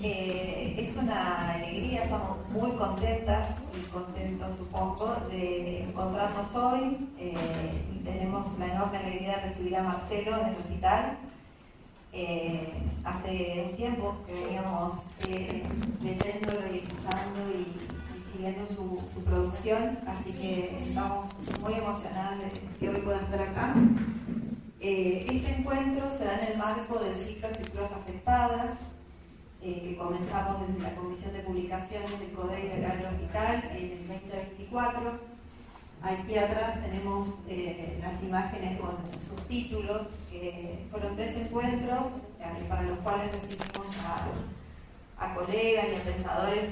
Es una alegría, estamos muy contentas y contentos, supongo, de encontrarnos hoy y tenemos la enorme alegría de recibir a Marcelo en el hospital. Hace un tiempo que veníamos leyéndolo y escuchando y siguiendo su producción, así que estamos muy emocionadas de que hoy puedan estar acá. Este encuentro se da en el marco del ciclo Escrituras Afectadas, que comenzamos desde la Comisión de Publicaciones del CODEI de acá en el hospital en el 2024. Aquí atrás tenemos las imágenes con subtítulos, que fueron 3 encuentros para los cuales recibimos a colegas y a pensadores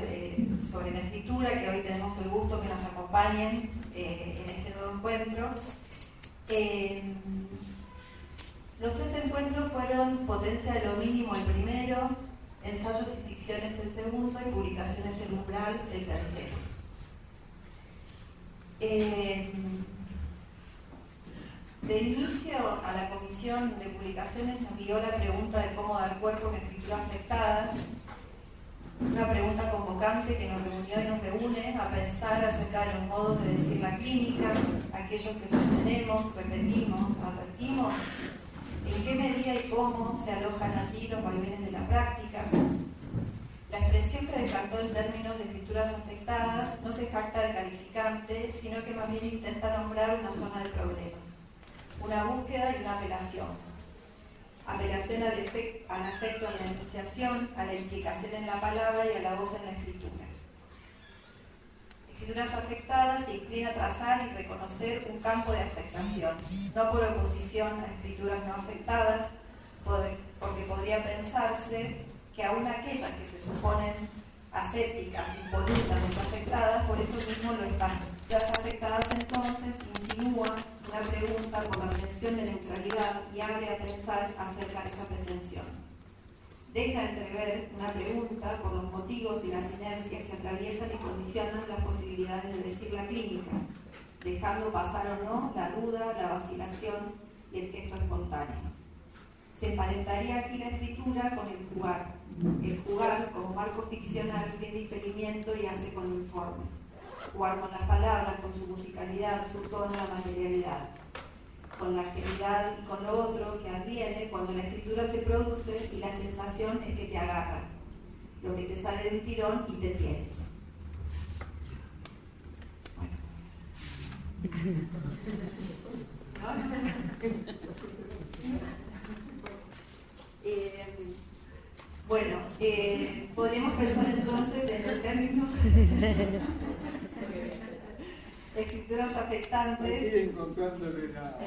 sobre la escritura, que hoy tenemos el gusto que nos acompañen en este nuevo encuentro. Los 3 encuentros fueron Potencia de lo Mínimo el primero, Ensayos y Ficciones el segundo y Publicaciones el Umbral el tercero. De inicio a la Comisión de Publicaciones nos guió la pregunta de cómo dar cuerpo a una escritura afectada, una pregunta convocante que nos reunió y nos reúne a pensar acerca de los modos de decir la clínica, aquellos que sostenemos, repetimos, advertimos, en qué medida y cómo se alojan allí los vaivenes de la práctica. La expresión que decantó en términos de escrituras afectadas no se jacta de calificante, sino que más bien intenta nombrar una zona de problemas, una búsqueda y una apelación. Apelación al afecto en la enunciación, a la implicación en la palabra y a la voz en la escritura. Escrituras afectadas se inclina a trazar y reconocer un campo de afectación, no por oposición a escrituras no afectadas, porque podría pensarse que aún aquellas que se suponen asépticas, impolutas, desafectadas, por eso mismo lo están. Las afectadas entonces insinúan una pregunta por la pretensión de neutralidad y abre a pensar acerca de esa pretensión. Deja entrever una pregunta por los motivos y las inercias que atraviesan y condicionan las posibilidades de decir la clínica, dejando pasar o no la duda, la vacilación y el gesto espontáneo. Se emparentaría aquí la escritura con el jugar como marco ficcional que es diferimiento y hace con el informe, jugar con las palabras, con su musicalidad, su tono, la materialidad, con la agilidad y con lo otro que adviene cuando la escritura se produce y la sensación es que te agarra, lo que te sale de un tirón y te tiene. Bueno, podríamos pensar entonces en el término escrituras afectantes. Ir encontrándole la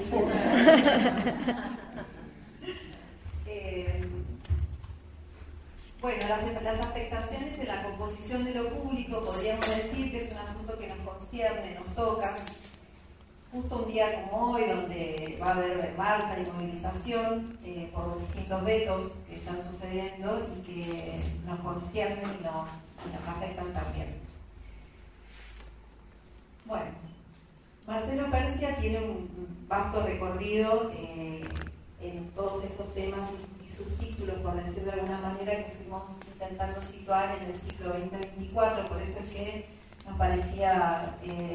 bueno, las afectaciones en la composición de lo público, podríamos decir que es un asunto que nos concierne, nos toca. Justo un día como hoy, donde va a haber marcha y movilización por los distintos vetos que están sucediendo y que nos conciernen y nos afectan también. Bueno, Marcelo Persia tiene un vasto recorrido en todos estos temas y subtítulos, por decir de alguna manera, que fuimos intentando situar en el ciclo 2024, por eso es que nos parecía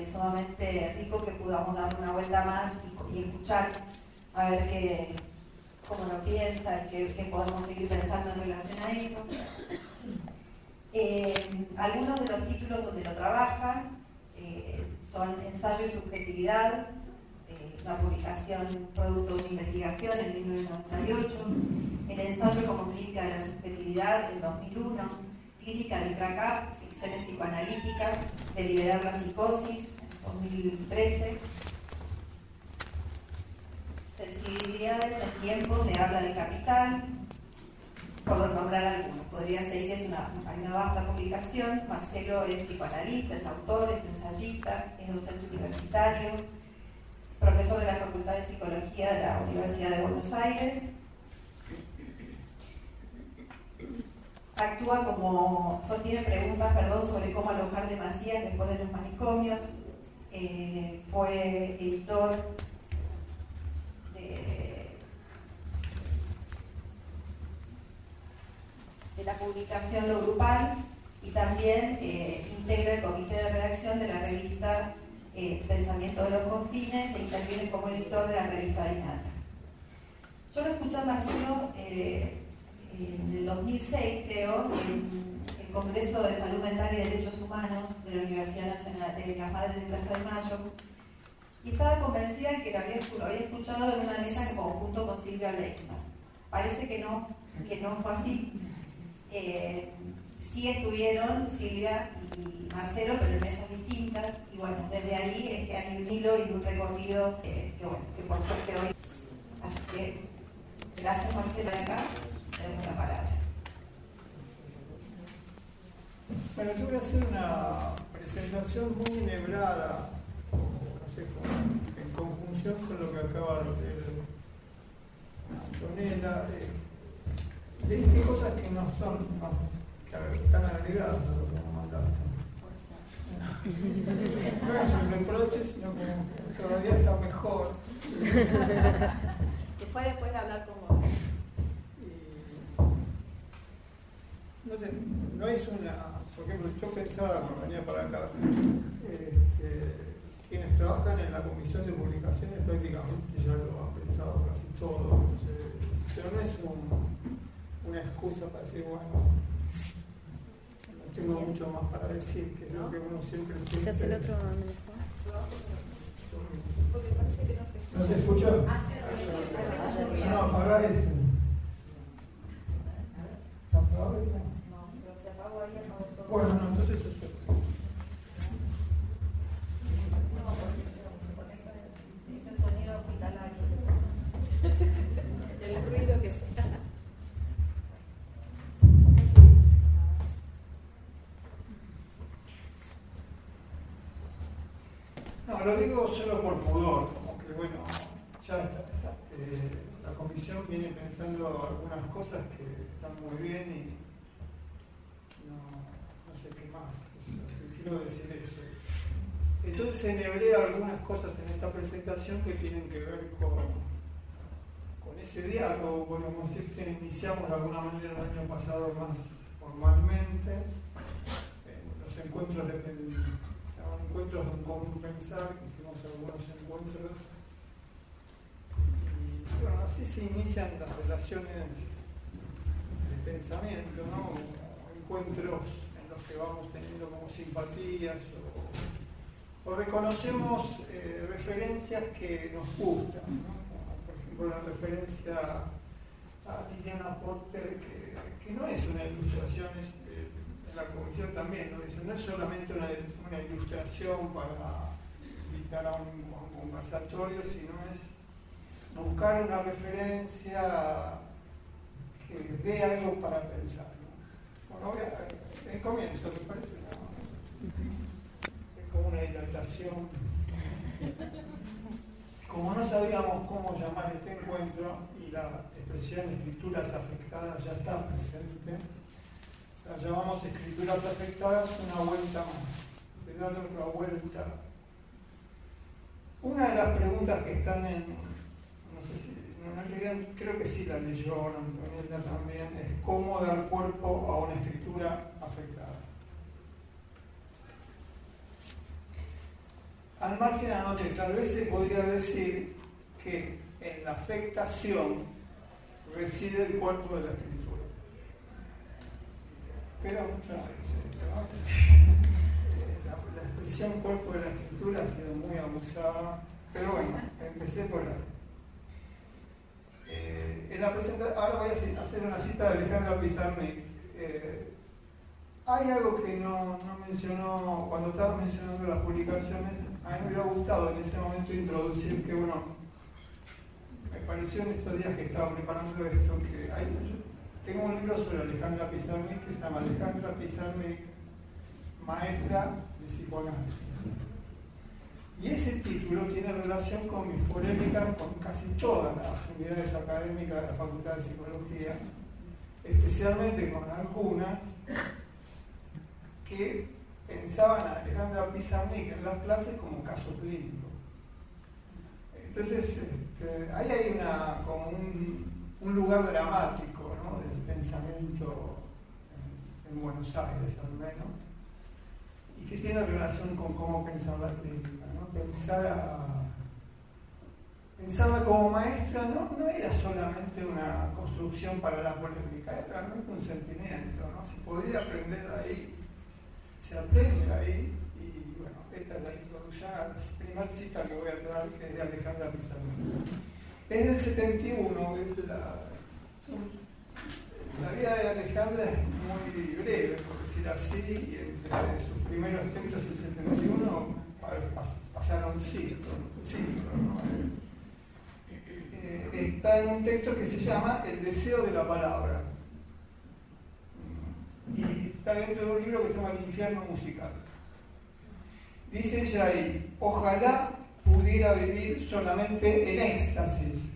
sumamente rico que podamos dar una vuelta más y escuchar a ver cómo lo piensa y qué podemos seguir pensando en relación a eso. Algunos de los títulos donde lo trabaja son Ensayo y Subjetividad, una publicación producto de una investigación en 1998, El ensayo como clínica de la subjetividad en 2001, Clínica del crack-up, ficciones psicoanalíticas, Deliberar la psicosis, 2013, Sensibilidades en tiempos de habla del capital, por nombrar algunos. Podría seguir, hay una vasta publicación. Marcelo es psicoanalista, es autor, es ensayista, es docente universitario, profesor de la Facultad de Psicología de la Universidad de Buenos Aires. Sostiene preguntas, sobre cómo alojar demasías después de los manicomios. Fue editor de la publicación lo grupal y también integra el comité de redacción de la revista Pensamiento de los Confines e interviene como editor de la revista Dinámica. Yo lo escuché a Marcelo en el 2006, creo, en el Congreso de Salud Mental y Derechos Humanos de la Universidad Nacional de las Madres de Plaza de Mayo, y estaba convencida de que lo había escuchado en una mesa en conjunto con Silvia Leixman. Parece que no fue así. Sí estuvieron Silvia y Marcelo, pero en mesas distintas, y bueno, desde ahí es que hay un hilo y un recorrido que por suerte hoy. Así que gracias, Marcelo, de acá, te doy la palabra. Bueno, yo voy a hacer una presentación muy enhebrada, no sé, en conjunción con lo que acaba de decir Antonella. Dije cosas que no son, que están agregadas a lo que me mandaste. No es un reproche, sino que todavía está mejor. Que fue después de hablar con vos. No sé, no es una. Por ejemplo, yo pensaba cuando venía para acá, quienes trabajan en la comisión de publicaciones prácticamente ya lo han pensado casi todo, pero no es una excusa para decir, bueno, no tengo mucho más para decir, que es lo que uno siempre siente. Quizás el otro Porque parece que no se escucha. ¿No se escucha? No, apagá eso. ¿Apagá eso? No, pero se apagó ahí, apagó todo. Bueno, no, entonces eso es. No, porque se conecta, es el sonido hospitalario. el ruido que sea. No, lo digo solo por pudor, como que bueno, ya está, la comisión viene pensando algunas cosas que están muy bien y no sé qué más, quiero decir eso. Entonces enhebré algunas cosas en esta presentación que tienen que ver con ese diálogo, como si iniciamos de alguna manera el año pasado más formalmente, los encuentros encuentros en común pensar, hicimos algunos encuentros y bueno, así se inician las relaciones de pensamiento, ¿no? Encuentros en los que vamos teniendo como simpatías o reconocemos referencias que nos gustan, ¿no? Como por ejemplo la referencia a Liliana Porter, que no es una ilustración, la comisión también lo dice, no es solamente una ilustración para invitar a un conversatorio, sino es buscar una referencia que dé algo para pensar, ¿no? Bueno, el comienzo, ¿te parece? Es como una dilatación. Como no sabíamos cómo llamar este encuentro y la expresión escrituras afectadas ya está presente, la llamamos escrituras afectadas una vuelta más. Se da otra vuelta. Una de las preguntas que están no sé si, no llegan, creo que sí la leyó Antonella también, es cómo dar cuerpo a una escritura afectada. Al margen anoté, tal vez se podría decir que en la afectación reside el cuerpo de la escritura. Pero mucho no dice esto, ¿no? La expresión cuerpo de la escritura ha sido muy abusada, pero bueno, empecé por ahí. En la presentación, ahora voy a hacer una cita de Alejandra Pizarnik. Hay algo que no mencionó cuando estaba mencionando las publicaciones. A mí me hubiera gustado en ese momento introducir que, bueno, me pareció en estos días que estaba preparando esto, que tengo un libro sobre Alejandra Pizarnik que se llama Alejandra Pizarnik, maestra de psicoanálisis. Y ese título tiene relación con mis polémicas con casi todas las unidades académicas de la Facultad de Psicología, especialmente con algunas que pensaban a Alejandra Pizarnik en las clases como caso clínico. Entonces, ahí hay como un lugar dramático, ¿no?, del pensamiento en Buenos Aires al menos, y que tiene relación con cómo pensar la crítica, ¿no? Pensarla como maestra no era solamente una construcción para la polémica, era realmente un sentimiento, ¿no? Se podía aprender ahí, se aprende ahí, y bueno, esta es la introducción a la primera cita que voy a traer, que es de Alejandra Pizarnik. Es del 71, es la vida de Alejandra es muy breve, por decir así, y entre sus primeros textos y el 71 pasaron siglos, ¿no? Está en un texto que se llama El deseo de la palabra, y está dentro de un libro que se llama El infierno musical. Dice ella ahí: ojalá pudiera vivir solamente en éxtasis.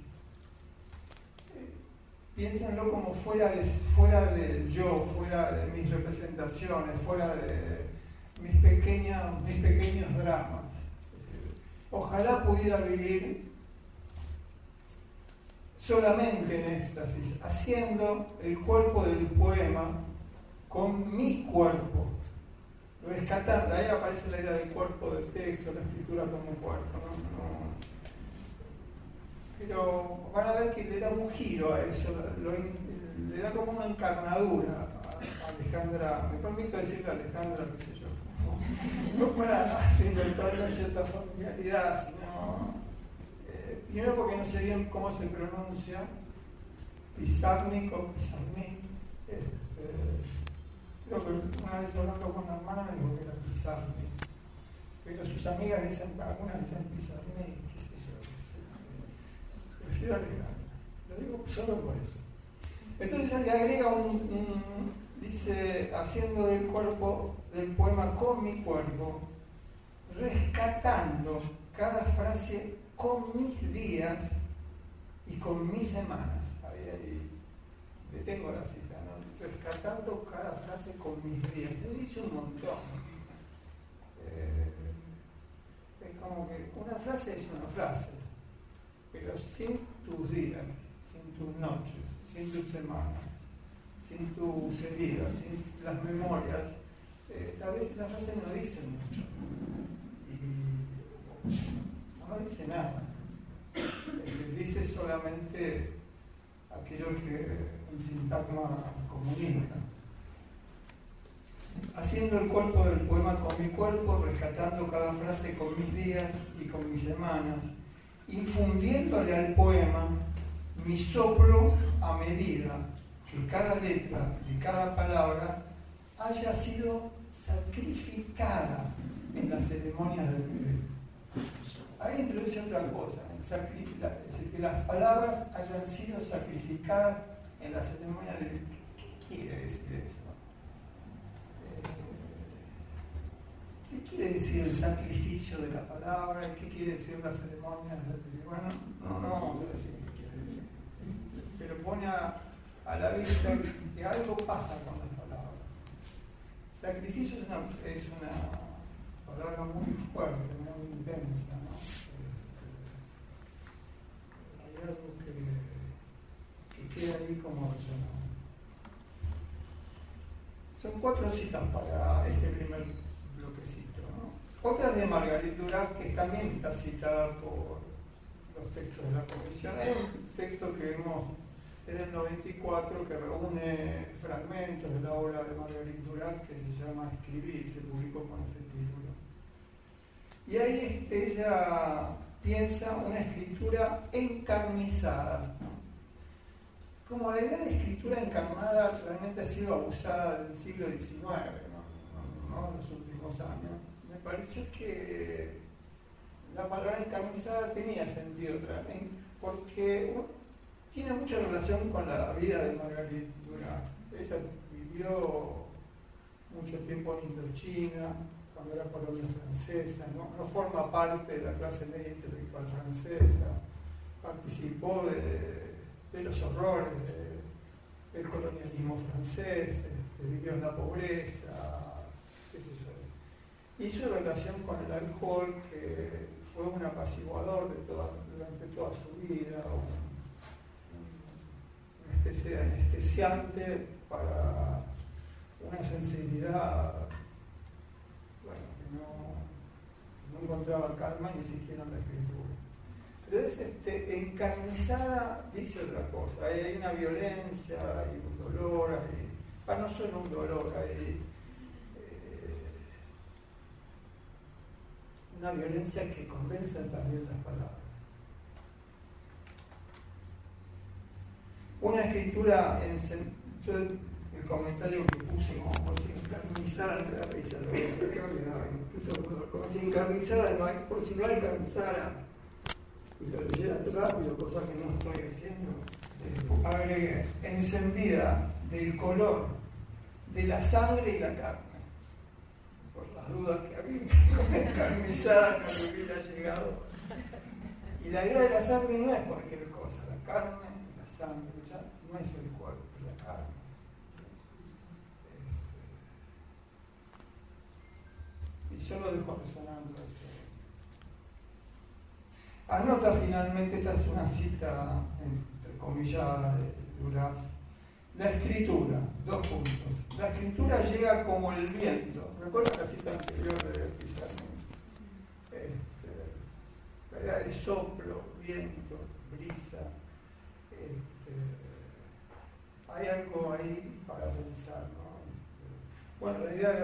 Piénsenlo como fuera del yo, fuera de mis representaciones, fuera de mis pequeños dramas. Ojalá pudiera vivir solamente en éxtasis, haciendo el cuerpo del poema con mi cuerpo, rescatando. Ahí aparece la idea del cuerpo del texto, la escritura como cuerpo, ¿no? Pero van a ver que le da un giro a eso, le da como una encarnadura a Alejandra. Me permito decirle a Alejandra, qué sé yo, no para inventar una cierta familiaridad, sino primero porque no sé bien cómo se pronuncia, Pizarnik o Pizarnik. Creo que una vez hablando con una hermana me dijo que era Pizarnik, pero sus amigas dicen, algunas dicen Pizarnik, qué sé yo. Prefiero Alejandra, lo digo solo por eso. Entonces le agrega dice, haciendo del cuerpo del poema con mi cuerpo, rescatando cada frase con mis días y con mis semanas. Ahí detengo la cita, ¿no? Rescatando cada frase con mis días. Eso dice un montón. Es como que una frase es una frase, pero sin tus días, sin tus noches, sin tus semanas, sin tus heridas, sin las memorias, tal vez esas frases no dicen mucho. Y no dice nada. Dice solamente aquello que el sintagma comunica. Haciendo el cuerpo del poema con mi cuerpo, rescatando cada frase con mis días y con mis semanas, infundiéndole al poema mi soplo a medida que cada letra de cada palabra haya sido sacrificada en las ceremonias del bebé. Ahí introduce otra cosa, es decir, que las palabras hayan sido sacrificadas en la ceremonia del bebé. ¿Qué quiere decir eso? ¿Qué quiere decir el sacrificio de la palabra? ¿Qué quiere decir la ceremonia del bebé? Bueno, no vamos a decir qué quiere decir, pero pone a la vista que algo pasa con las palabras. Sacrificio es una palabra muy fuerte, muy intensa, ¿no? Hay algo que queda ahí como resonado. Son 4 citas para este primer bloquecito, ¿no? Otra de Marguerite Duras, que también está citada por los textos de la comisión. Es un texto que es del 94, que reúne fragmentos de la obra de Marguerite Duras, que se llama Escribir, se publicó con ese título. Y ahí ella piensa una escritura encarnizada. Como la idea de escritura encarnada realmente ha sido abusada del siglo XIX, ¿no? En los últimos años, me pareció que la palabra encarnizada tenía sentido también, porque tiene mucha relación con la vida de Marguerite Duras. Ella vivió mucho tiempo en Indochina, cuando era colonia francesa, no forma parte de la clase media intelectual francesa, participó de los horrores del colonialismo francés, vivió en la pobreza, qué sé yo. Y su relación con el alcohol, que fue un apaciguador durante toda su vida, una especie de anestesiante una sensibilidad, bueno, que no encontraba calma ni siquiera en la escritura. Pero es encarnizada, dice otra cosa, hay una violencia, hay un dolor, no solo un dolor, hay una violencia que condensa también las palabras. Una escritura, yo el comentario que puse como si encarnizada, me da risa, lo voy a sacar, incluso como si encarnizada, por si no alcanzara, y lo leyera rápido, cosa que no estoy haciendo, agregué, encendida del color de la sangre y la carne, por las dudas que había, encarnizada no le hubiera llegado. Y la idea de la sangre no es cualquier cosa, la carne, la sangre, ya no es el cuerpo, es la carne. Y yo lo dejo resonando eso. Anota finalmente, esta es una cita entrecomillada de Duras. La escritura, 2 puntos. La escritura llega como el viento. ¿Recuerdan la cita anterior de Pizarro? La idea de soplo, viento, brisa. Hay algo ahí para pensar, ¿no? Bueno, la idea de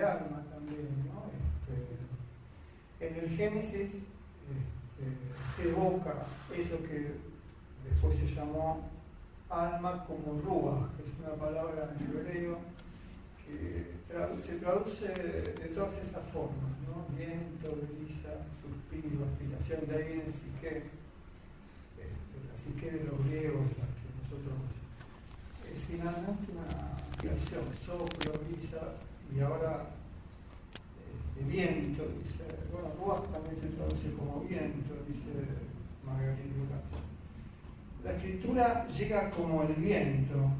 alma también, ¿no? En el Génesis se evoca eso que después se llamó alma como ruach, que es una palabra en hebreo que se traduce de todas esas formas, ¿no? Viento, brisa, suspiro, aspiración, de ahí viene el psique, la psique de los griegos, la que nosotros es finalmente una creación, soplo, brisa, y ahora viento, dice, bueno, ruach también se traduce como viento, dice Margarita Duras. La escritura llega como el viento,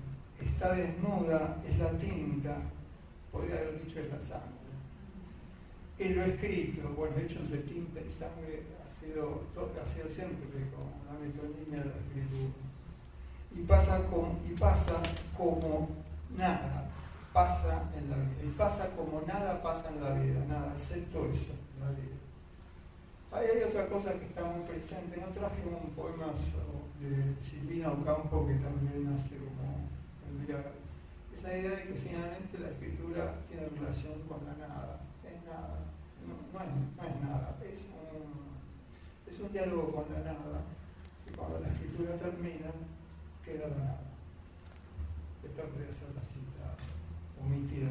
está desnuda, es la tinta, podría haber dicho es la sangre. En lo escrito, bueno, hecho entre tinta y sangre ha sido siempre como la metonimia de la escritura. Y pasa como nada pasa en la vida. Y pasa como nada pasa en la vida, nada, excepto eso, la vida. Ahí hay otra cosa que está muy presente. No traje un poema de Silvina Ocampo que también hace como esa idea de que finalmente la escritura tiene relación con la nada. Es nada, no es nada, es un diálogo con la nada, y cuando la escritura termina, queda la nada. Esta podría ser la cita omitida.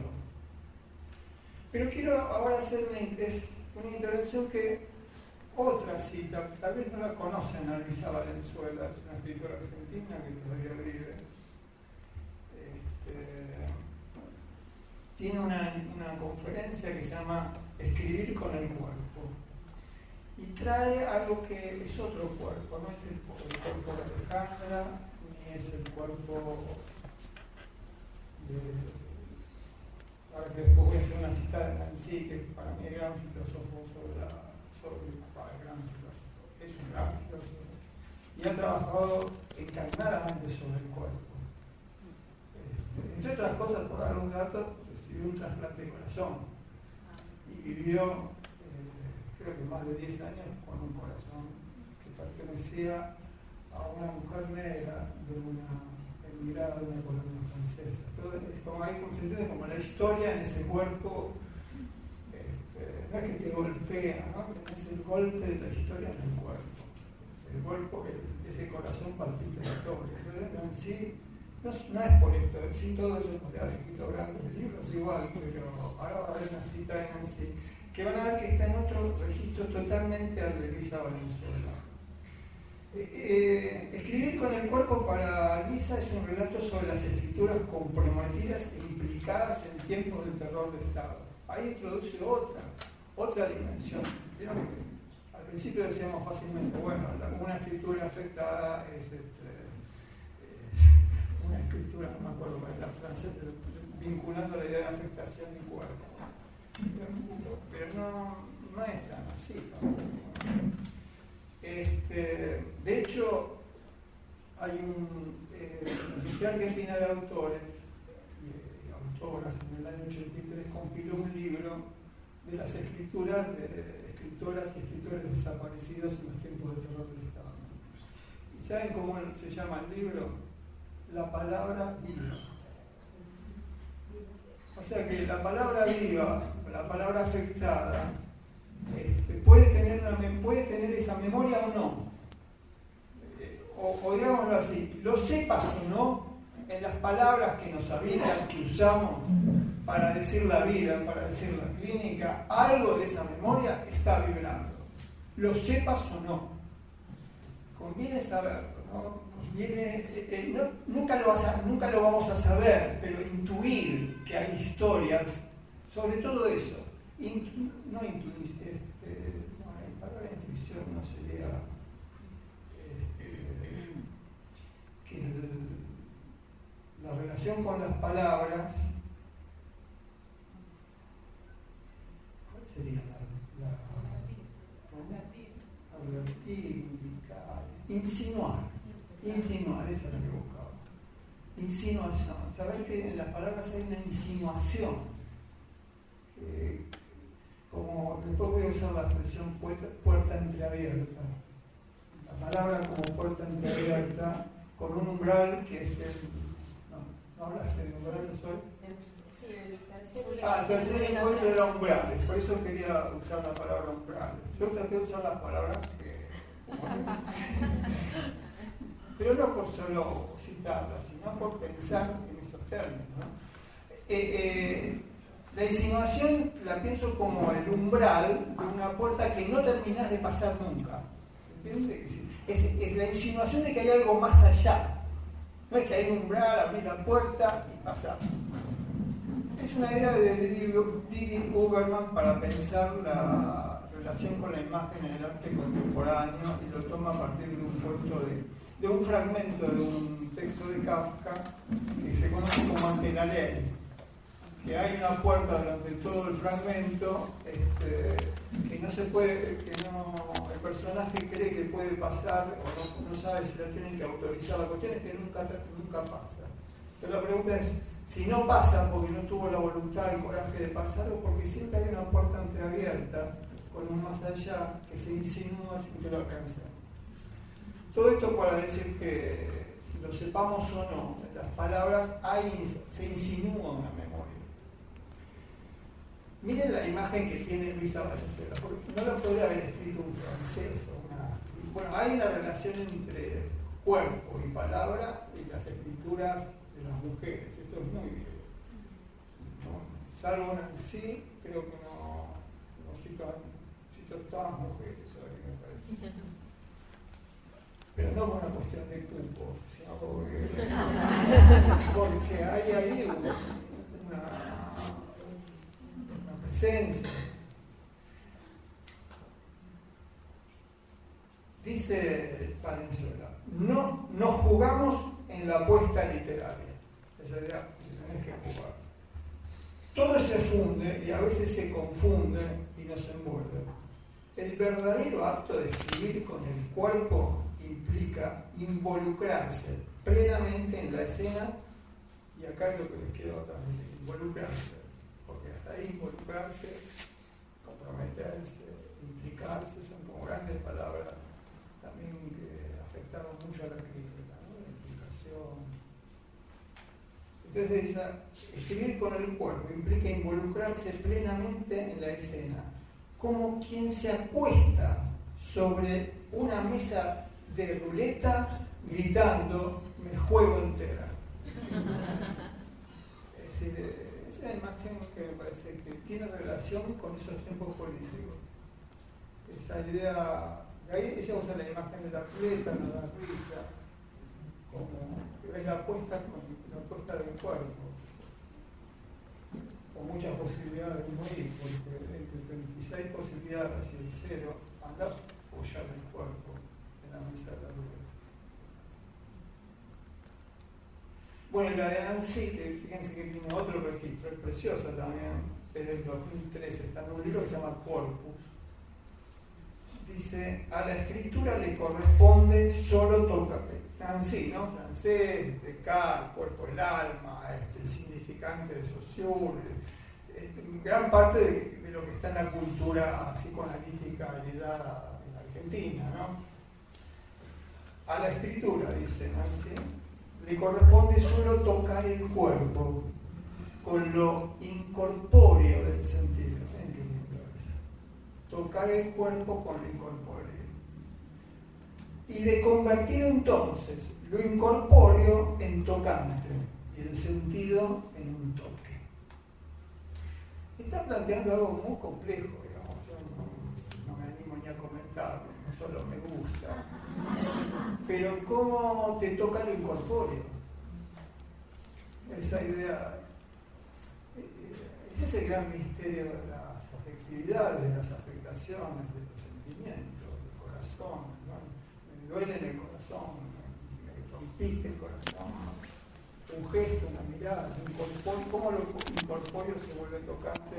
Pero quiero ahora hacer una intervención que otra cita, tal vez no la conocen, a Luisa Valenzuela, es una escritora argentina que todavía vive. Tiene una conferencia que se llama Escribir con el cuerpo. Y trae algo que es otro cuerpo, no es el cuerpo de Alejandra, ni es el cuerpo de... Ahora que después voy a hacer una cita de Nancy, que para mí es gran filósofo es un gran filósofo, y ha trabajado encarnadamente sobre el cuerpo. Entre otras cosas, por dar un dato, recibió un trasplante de corazón y vivió, creo que más de 10 años con un corazón que pertenecía a una mujer negra de una emigrada de una colonia francesa. Todo es como hay como la historia en ese cuerpo. No es que te golpea, ¿no? Es el golpe de la historia en el cuerpo. El golpe, ese corazón palpitatorio. En sí, no es por esto, sin todo eso podría haber escrito grandes libros igual, pero ahora va a haber una cita de Nancy que van a ver que está en otro registro totalmente al de Luisa Valenzuela. Escribir con el cuerpo para Luisa es un relato sobre las escrituras comprometidas e implicadas en tiempos de terror de Estado. Ahí introduce otra dimensión. Vieron que al principio decíamos fácilmente, bueno, una escritura afectada es una escritura, no me acuerdo cuál es la frase, pero vinculando la idea de afectación y cuerpo. Pero no es tan así. De hecho, hay una sociedad argentina de autores y autoras, en el año 83 compiló un libro de las escrituras de escritoras y escritores desaparecidos en los tiempos del terror del Estado. ¿Y saben cómo se llama el libro? La palabra viva. O sea que la palabra viva, la palabra afectada, puede tener esa memoria o no. O digámoslo así, lo sepas o no, en las palabras que nos habitan, que usamos para decir la vida, para decir la clínica, algo de esa memoria está vibrando. Lo sepas o no. Conviene saberlo, ¿no? Nunca lo vamos a saber, pero intuir que hay historias, sobre todo eso. La palabra intuición no sería que la relación con las palabras, ¿cuál sería advertir, indicar, insinuar, esa es la que buscaba. Insinuación, saber que en las palabras hay una insinuación, como después voy a usar la expresión puerta entreabierta. La palabra como puerta entreabierta, con un umbral que es el... ¿No hablaste del umbral hoy? El tercer encuentro era umbrales, por eso quería usar la palabra umbrales. Yo traté de usar las palabras que... Pero no por solo citarlas, sino por pensar en esos términos, ¿no? La insinuación la pienso como el umbral de una puerta que no terminás de pasar nunca. ¿Entiendes? Es la insinuación de que hay algo más allá. No es que hay un umbral, abrís la puerta y pasás. Es una idea de Didi Uberman para pensar la relación con la imagen en el arte contemporáneo, y lo toma a partir de un cuento de un fragmento de un texto de Kafka que se conoce como Ante la ley, que hay una puerta durante todo el fragmento que no se puede, el personaje cree que puede pasar o no sabe si la tienen que autorizar. La cuestión es que nunca pasa. Pero la pregunta es si no pasa porque no tuvo la voluntad, el coraje de pasar, o porque siempre hay una puerta entreabierta con un más allá que se insinúa sin que lo alcancemos. Todo esto para decir que si lo sepamos o no, en las palabras se insinúa una memoria. Miren la imagen que tiene Luisa Valenzuela, porque no lo podría haber escrito un francés o una... Bueno, hay una relación entre cuerpo y palabra y las escrituras de las mujeres. Esto es muy bien, ¿no? Salvo una que sí, creo que no cito todas las mujeres, ahora que me parece. Pero no por una cuestión de cupo, sino porque hay ahí una presencia. Dice Valenzuela, no jugamos en la apuesta literaria. Esa idea, tenés que jugar. Todo se funde y a veces se confunde y nos envuelve. El verdadero acto de escribir con el cuerpo implica involucrarse plenamente en la escena, y acá es lo que les quiero transmitir, involucrarse, porque hasta ahí involucrarse, comprometerse, implicarse, son como grandes palabras también que afectaron mucho a la crítica, ¿no? La implicación. Entonces, escribir con el cuerpo implica involucrarse plenamente en la escena, como quien se acuesta sobre una mesa de ruleta gritando, me juego entera. Es decir, es una imagen que me parece que tiene relación con esos tiempos políticos. Esa idea, ahí ella usa la imagen de la ruleta, no da risa, como es la apuesta del cuerpo, con muchas posibilidades de morir, porque entre 36 posibilidades y el 0, anda a apoyar el cuerpo en la mesa de la ruleta. Bueno, la de Nancy, que fíjense que tiene otro registro, es preciosa también, es del 2013, está en un libro que se llama Corpus. Dice, a la escritura le corresponde solo tocar, Nancy, ¿no? Francés, Descartes, cuerpo del alma, el significante de Saussure, gran parte de lo que está en la cultura psicoanalítica heredada en Argentina, ¿no? A la escritura, dice Nancy, le corresponde solo tocar el cuerpo con lo incorpóreo del sentido. ¿Qué lindo es? Tocar el cuerpo con lo incorpóreo. Y de convertir entonces lo incorpóreo en tocante y el sentido en un toque. Está planteando algo muy complejo, digamos. Yo no me animo ni a comentarlo, no solo me gusta. Pero ¿cómo te toca lo incorpóreo? Esa idea, ese es el gran misterio de las afectividades, de las afectaciones, de los sentimientos, del corazón, ¿no? Me duele en el corazón, me rompiste el corazón, un gesto, una mirada, ¿cómo lo incorpóreo se vuelve tocante?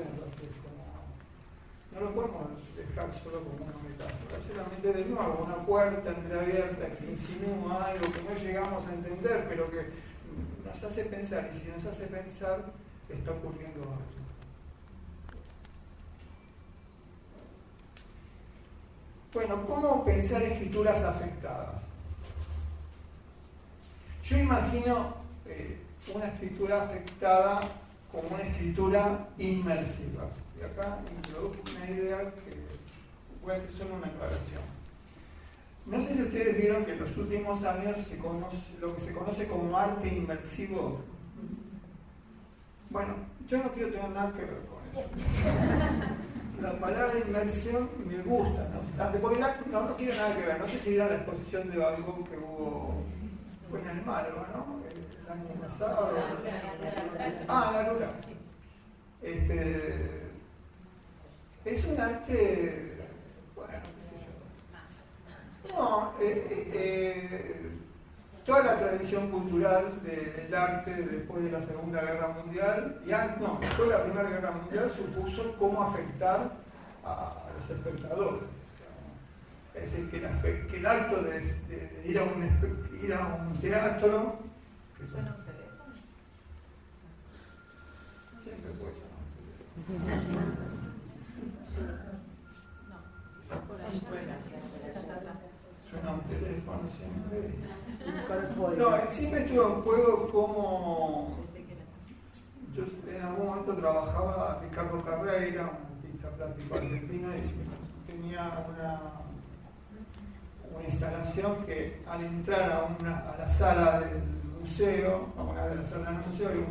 No lo podemos dejar solo como una metáfora, solamente de nuevo una puerta entreabierta que insinúa algo que no llegamos a entender, pero que nos hace pensar, y si nos hace pensar, está ocurriendo algo. Bueno, ¿cómo pensar escrituras afectadas? Yo imagino una escritura afectada como una escritura inmersiva. Y acá introduzco una idea que voy a hacer solo una aclaración. No sé si ustedes vieron que en los últimos años lo que se conoce como arte inmersivo. Bueno, yo no quiero tener nada que ver con eso. La palabra inmersión me gusta, ¿no? Porque no quiero nada que ver. No sé si vieron la exposición de Van Gogh que fue en el Malva, ¿no? El año pasado. La Rural. Es un arte, bueno, qué sé yo. No, toda la tradición cultural del arte después de la Segunda Guerra Mundial, después de la Primera Guerra Mundial, supuso cómo afectar a los espectadores. Es decir, que el acto de ir a un teatro. ¿Suena un teléfono? Siempre puede sonar un teléfono. Suena un teléfono siempre. No, siempre estuvo en juego como. Yo en algún momento trabajaba Ricardo Carreira, un artista plástico argentino, y tenía una instalación que al entrar a la sala del museo, a una de las salas del museo, había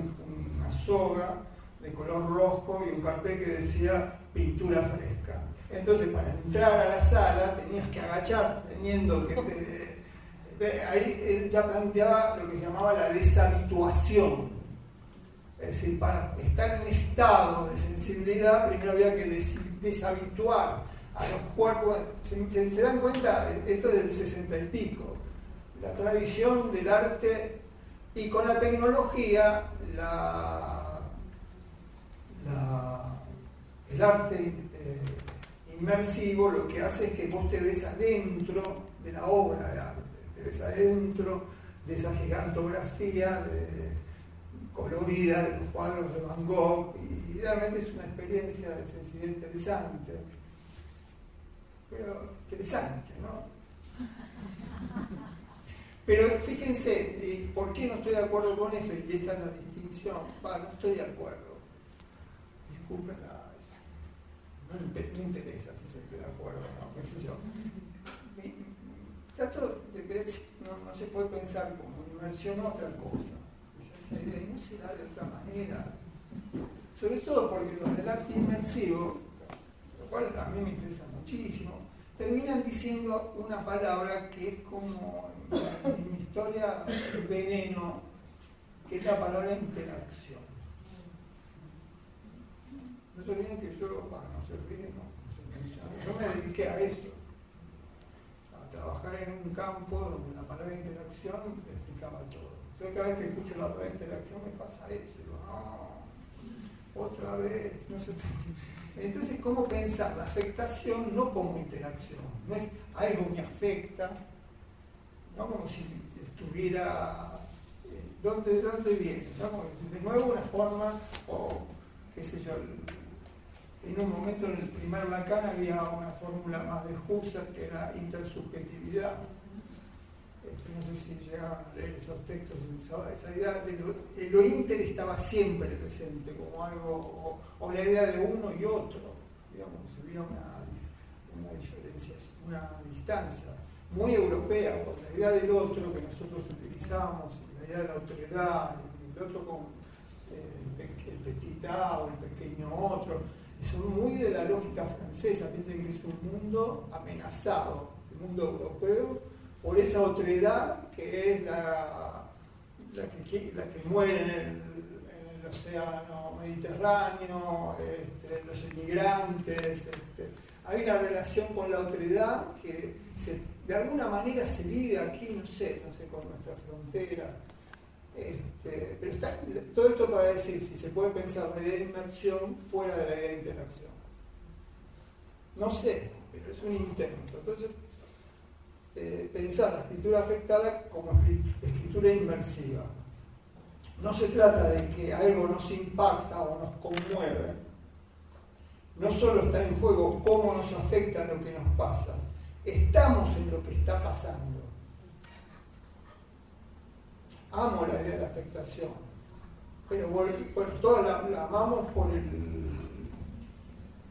una soga de color rojo y un cartel que decía pintura fresca. Entonces, para entrar a la sala tenías que agachar, teniendo que. Ahí él ya planteaba lo que se llamaba la deshabituación. Es decir, para estar en un estado de sensibilidad, primero había que deshabituar a los cuerpos. ¿Se dan cuenta? Esto es del 60 y pico. La tradición del arte, y con la tecnología, el arte inmersivo lo que hace es que vos te ves adentro de la obra de arte, te ves adentro de esa gigantografía colorida de los cuadros de Van Gogh, y realmente es una experiencia de sensibilidad interesante, pero interesante, ¿no? Pero fíjense, ¿por qué no estoy de acuerdo con eso? Y esta es la distinción. No estoy de acuerdo. Discúlpenla. No me interesa si estoy de acuerdo o no, qué sé yo. Trato de ver si no se puede pensar como inmersión otra cosa. Esa idea no será de otra manera. Sobre todo porque los del arte inmersivo, lo cual a mí me interesa muchísimo, terminan diciendo una palabra que es como en mi historia veneno, que es la palabra interacción. No se olviden que yo me dediqué a eso, a trabajar en un campo donde la palabra interacción explicaba todo. Entonces cada vez que escucho la palabra interacción me pasa eso, digo, no, otra vez, no sé. Entonces, ¿cómo pensar la afectación no como interacción? No es algo me afecta, no como si tuviera, ¿dónde viene? ¿No? De nuevo una forma, o qué sé yo, en un momento en el primer Lacan había una fórmula más de Husserl que era intersubjetividad. No sé si llegaban a leer esos textos, esa idea de lo inter estaba siempre presente como algo, o la idea de uno y otro, digamos, hubiera una diferencia, una distancia muy europea, con la idea del otro que nosotros utilizamos, la idea de la otredad, el otro con el petit a o el pequeño otro, son muy de la lógica francesa. Piensen que es un mundo amenazado, el mundo europeo, por esa otredad que es la que muere en el océano Mediterráneo, los inmigrantes. Hay una relación con la otredad que de alguna manera se vive aquí, no sé, con nuestra frontera. Pero está todo esto para decir si se puede pensar la idea de inmersión fuera de la idea de interacción. No sé, pero es un intento. Entonces, pensar la escritura afectada como escritura inmersiva. No se trata de que algo nos impacta o nos conmueve. No solo está en juego cómo nos afecta lo que nos pasa. Estamos en lo que está pasando. Amo la idea de la afectación, pero todos la amamos por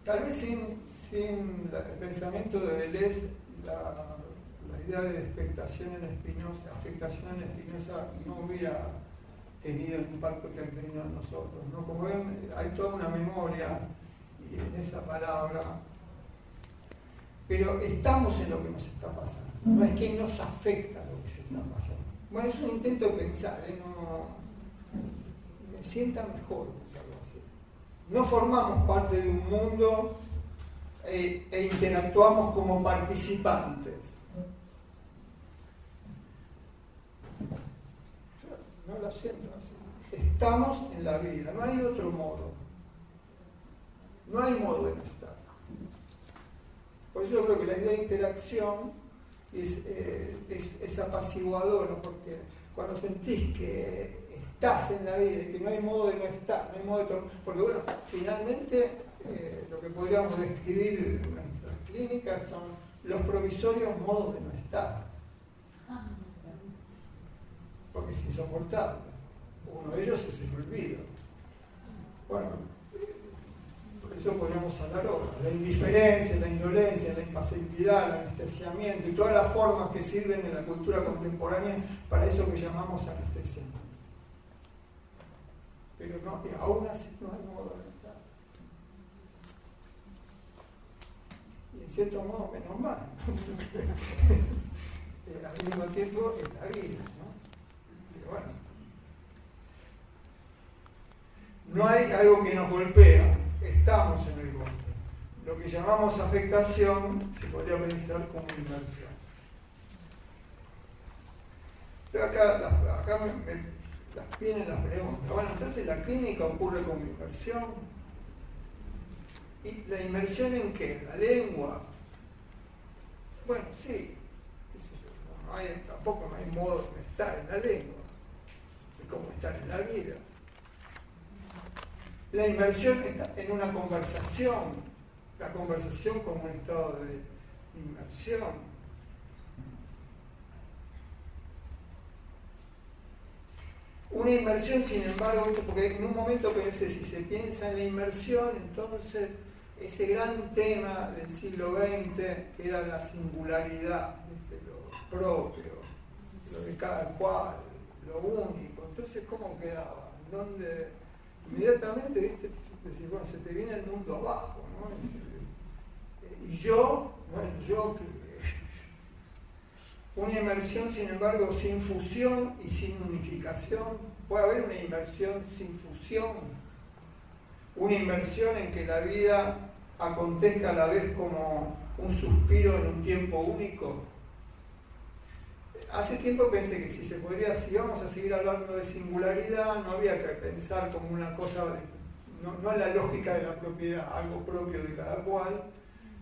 tal vez sin el pensamiento de Deleuze, la idea de afectación en Spinoza no hubiera tenido el impacto que ha tenido en nosotros, ¿no? Como ven, hay toda una memoria en esa palabra, pero estamos en lo que nos está pasando, no es que nos afecta lo que se está pasando. Bueno, es un intento de pensar, no, me sienta mejor pensarlo así. No formamos parte de un mundo e interactuamos como participantes. Yo no lo siento así. Estamos en la vida, no hay otro modo. No hay modo de no estar. Por eso yo creo que la idea de interacción es apaciguadora, porque cuando sentís que estás en la vida y que no hay modo de no estar, no hay modo de porque bueno, finalmente lo que podríamos describir en nuestras clínicas son los provisorios modos de no estar, porque es insoportable. Uno de ellos es el olvido. Bueno, por eso podríamos hablar ahora, la indiferencia, la indolencia, la impasibilidad, el anestesiamiento y todas las formas que sirven en la cultura contemporánea para eso que llamamos anestesiamiento. Pero no, aún así no hay modo de estar. Y en cierto modo menos mal. Al mismo tiempo es la vida, ¿no? Pero bueno. No hay algo que nos golpea. Estamos en el golpe. Lo que llamamos afectación se podría pensar como inmersión. Acá vienen las preguntas. Bueno, entonces la clínica ocurre como inmersión. ¿Y la inmersión en qué? ¿La lengua? Bueno, sí. Tampoco no hay modo de estar en la lengua. Es como estar en la vida. La inmersión está en una conversación, la conversación como un estado de inmersión. Una inmersión, sin embargo, porque en un momento pensé, si se piensa en la inmersión, entonces ese gran tema del siglo XX, que era la singularidad, lo propio, lo de cada cual, lo único, entonces ¿cómo quedaba? ¿Dónde? Inmediatamente, ¿viste? Decir, bueno, se te viene el mundo abajo, ¿no? Y yo, bueno, yo que una inmersión, sin embargo, sin fusión y sin unificación. Puede haber una inmersión sin fusión, una inmersión en que la vida acontezca a la vez como un suspiro en un tiempo único. Hace tiempo pensé que si vamos a seguir hablando de singularidad, no había que pensar como una cosa, no en la lógica de la propiedad, algo propio de cada cual,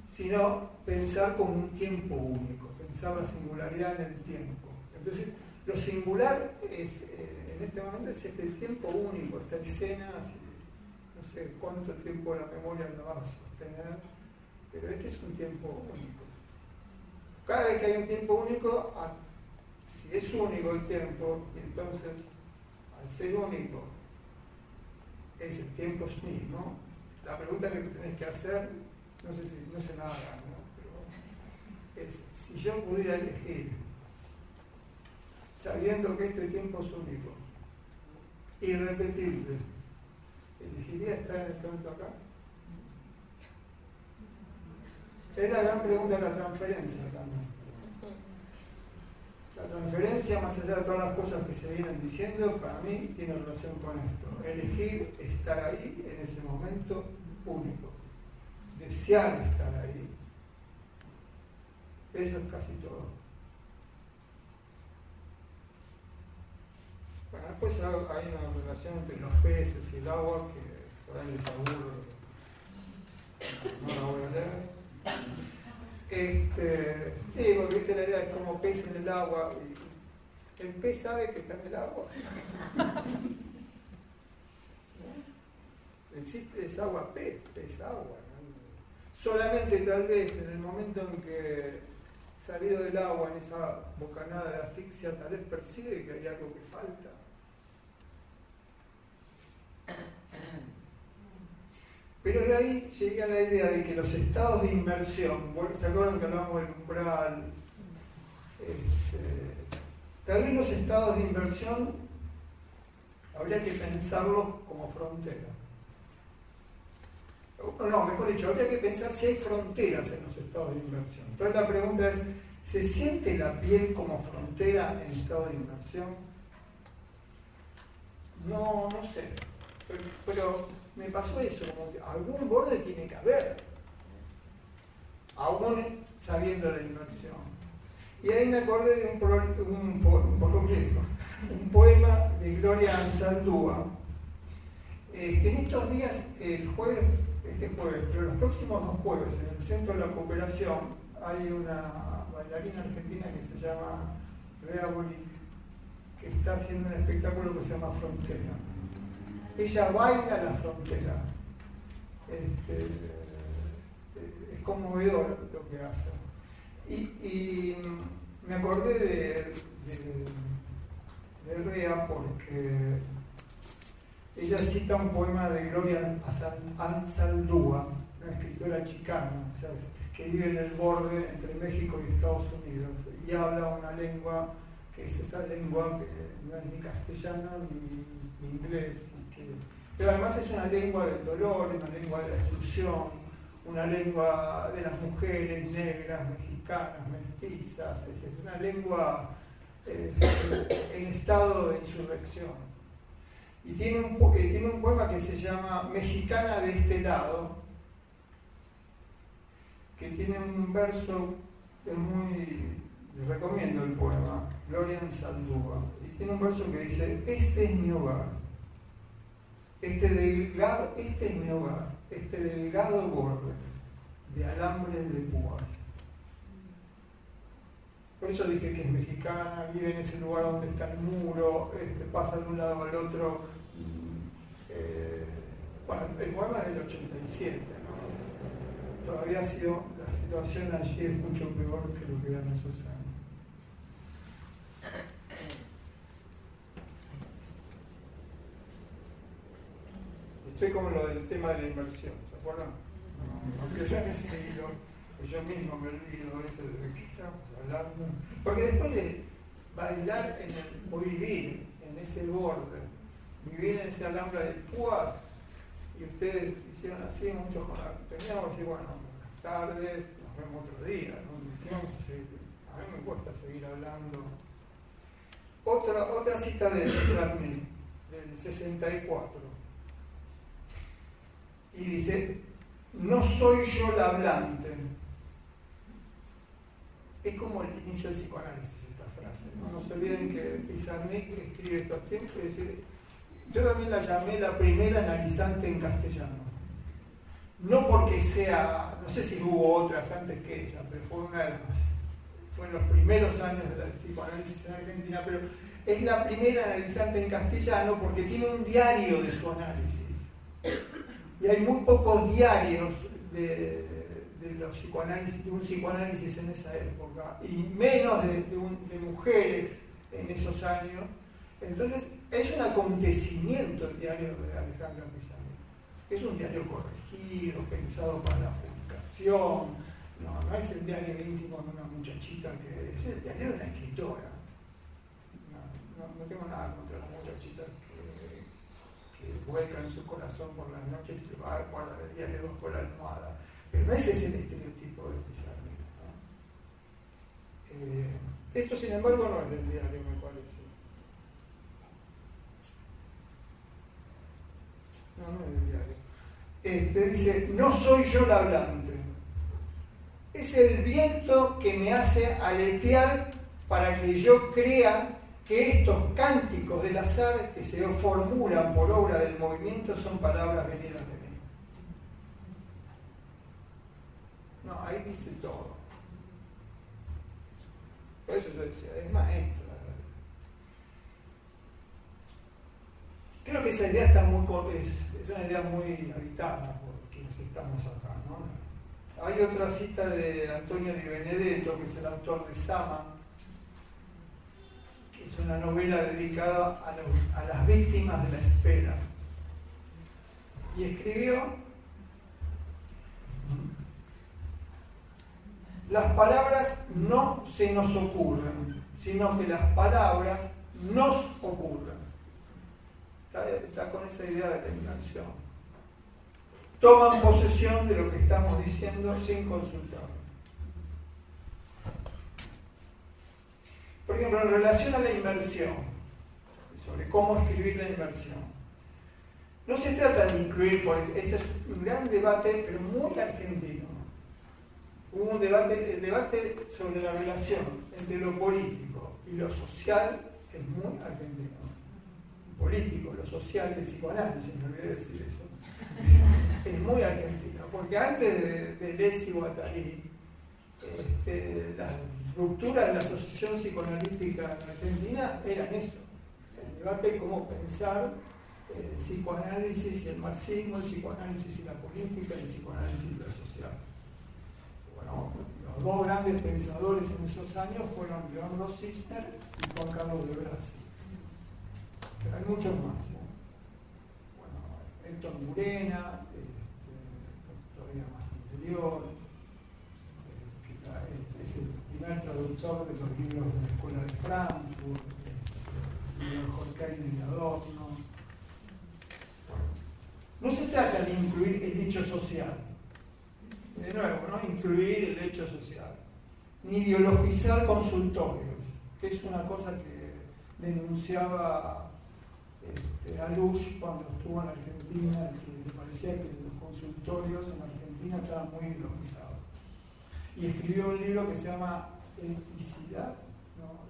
sino pensar como un tiempo único, pensar la singularidad en el tiempo. Entonces, Lo singular es, en este momento es este tiempo único, esta escena, no sé cuánto tiempo la memoria la va a sostener, pero este es un tiempo único. Cada vez que hay un tiempo único, si es único el tiempo, entonces al ser único es el tiempo mismo, la pregunta que tenés que hacer, no sé nada, ¿no? Pero es, si yo pudiera elegir, sabiendo que este tiempo es único, irrepetible, ¿elegiría estar en este momento acá? Es la gran pregunta de la transferencia también. La transferencia, más allá de todas las cosas que se vienen diciendo, para mí tiene relación con esto. Elegir estar ahí en ese momento único. Desear estar ahí. Eso es casi todo. Bueno, después hay una relación entre los peces y el agua que por ahí les aburro. No la voy a leer. Sí, porque la idea es como pez en el agua. Y el pez sabe que está en el agua. Existe esa agua pez agua, ¿no? Solamente tal vez en el momento en que salido del agua, en esa bocanada de asfixia, tal vez percibe que hay algo que falta. Pero de ahí llegué a la idea de que los estados de inmersión, ¿se acuerdan que hablamos del umbral? Tal vez los estados de inmersión habría que pensarlos como frontera. No, mejor dicho, habría que pensar si hay fronteras en los estados de inmersión. Entonces la pregunta es, ¿se siente la piel como frontera en estado de inmersión? No sé, pero me pasó eso, como que algún borde tiene que haber, aún sabiendo la inmersión. Y ahí me acordé de un poema de Gloria Anzaldúa, que en estos días, este jueves, pero los próximos 2 jueves, en el Centro de la Cooperación, hay una bailarina argentina que se llama Bea Bolic, que está haciendo un espectáculo que se llama Frontera. Ella baila la frontera. Es conmovedor lo que hace. Y me acordé de Bea porque ella cita un poema de Gloria Anzaldúa, una escritora chicana, o sea, que vive en el borde entre México y Estados Unidos, y habla una lengua que es esa lengua que no es ni castellano ni inglés, pero además es una lengua del dolor, una lengua de la exclusión, una lengua de las mujeres negras, mexicanas, mestizas, es una lengua en estado de insurrección. Y tiene un poema que se llama Mexicana de este lado, que tiene un verso que es les recomiendo el poema, Gloria Anzaldúa, y tiene un verso que dice, este es mi hogar, este es mi hogar, este delgado borde de alambres de púas. Por eso dije que es mexicana, vive en ese lugar donde está el muro, pasa de un lado al otro. Bueno, el poema es del 87, ¿no? Todavía la situación allí es mucho peor que lo que era en esos años. Estoy como lo del tema de la inversión, ¿se acuerdan? Aunque ya me he seguido, yo mismo me olvido eso de qué estamos hablando. Porque después de bailar o vivir en ese borde, vivir en ese alambre de púas, y ustedes hicieron así mucho con la... Teníamos que decir, bueno, buenas tardes, nos vemos otro día, ¿no? A mí me cuesta seguir hablando. Otra cita de Sarney, del 64. Y dice, no soy yo la hablante. Es como el inicio del psicoanálisis esta frase. No se olviden que Pizarnik escribe estos tiempos y dice, yo también la llamé la primera analizante en castellano. No porque sea, no sé si hubo otras antes que ella, pero fue en los primeros años de la psicoanálisis en Argentina, pero es la primera analizante en castellano porque tiene un diario de su análisis. Y hay muy pocos diarios de un psicoanálisis en esa época, y menos de mujeres en esos años. Entonces, es un acontecimiento el diario de Alejandra Pizarnik. Es un diario corregido, pensado para la publicación. No es el diario íntimo de una muchachita, es el diario de una escritora. No tengo nada contra las muchachitas que vuelcan su corazón por las noches y va a guardar el diario bajo la almohada. Pero no ese es el estereotipo de Pizarnik, ¿no? Esto, sin embargo, no es del diario, me parece. No es del diario. Dice, no soy yo la hablante. Es el viento que me hace aletear para que yo crea que estos cánticos del azar que se formulan por obra del movimiento son palabras venidas de mí. No, ahí dice todo. Por eso yo decía, es maestra. Creo que esa idea está es una idea muy habitada por quienes estamos acá, ¿no? Hay otra cita de Antonio Di Benedetto, que es el autor de Sama, que es una novela dedicada a las víctimas de la espera. Y escribió: las palabras no se nos ocurren, sino que las palabras nos ocurren. Está con esa idea de la inmersión. Toman posesión de lo que estamos diciendo sin consultar. Por ejemplo, en relación a la inmersión, sobre cómo escribir la inmersión, no se trata de incluir, este es un gran debate, pero muy argentino. Hubo un debate, el debate sobre la relación entre lo político y lo social es muy argentino. Político, lo social, el psicoanálisis, me olvidé de decir eso. Es muy argentino, porque antes de Deleuze y Guattari, las rupturas de la asociación psicoanalítica en Argentina eran eso. El debate de cómo pensar el psicoanálisis y el marxismo, el psicoanálisis y la política, y el psicoanálisis y la social. Bueno, los dos grandes pensadores en esos años fueron Leonardo Sisner y Juan Carlos de Brasi. Pero hay muchos más. Bueno, Héctor Murena, todavía más anterior, que es el primer traductor de los libros de la Escuela de Frankfurt, de Horkheimer y Adorno. No se trata de incluir el hecho social, de nuevo, ¿no? Incluir el hecho social, ni ideologizar consultorios, que es una cosa que denunciaba a Lush cuando estuvo en Argentina, que le parecía que los consultorios en Argentina estaban muy ideologizados. Y escribió un libro que se llama Eticidad, ¿no?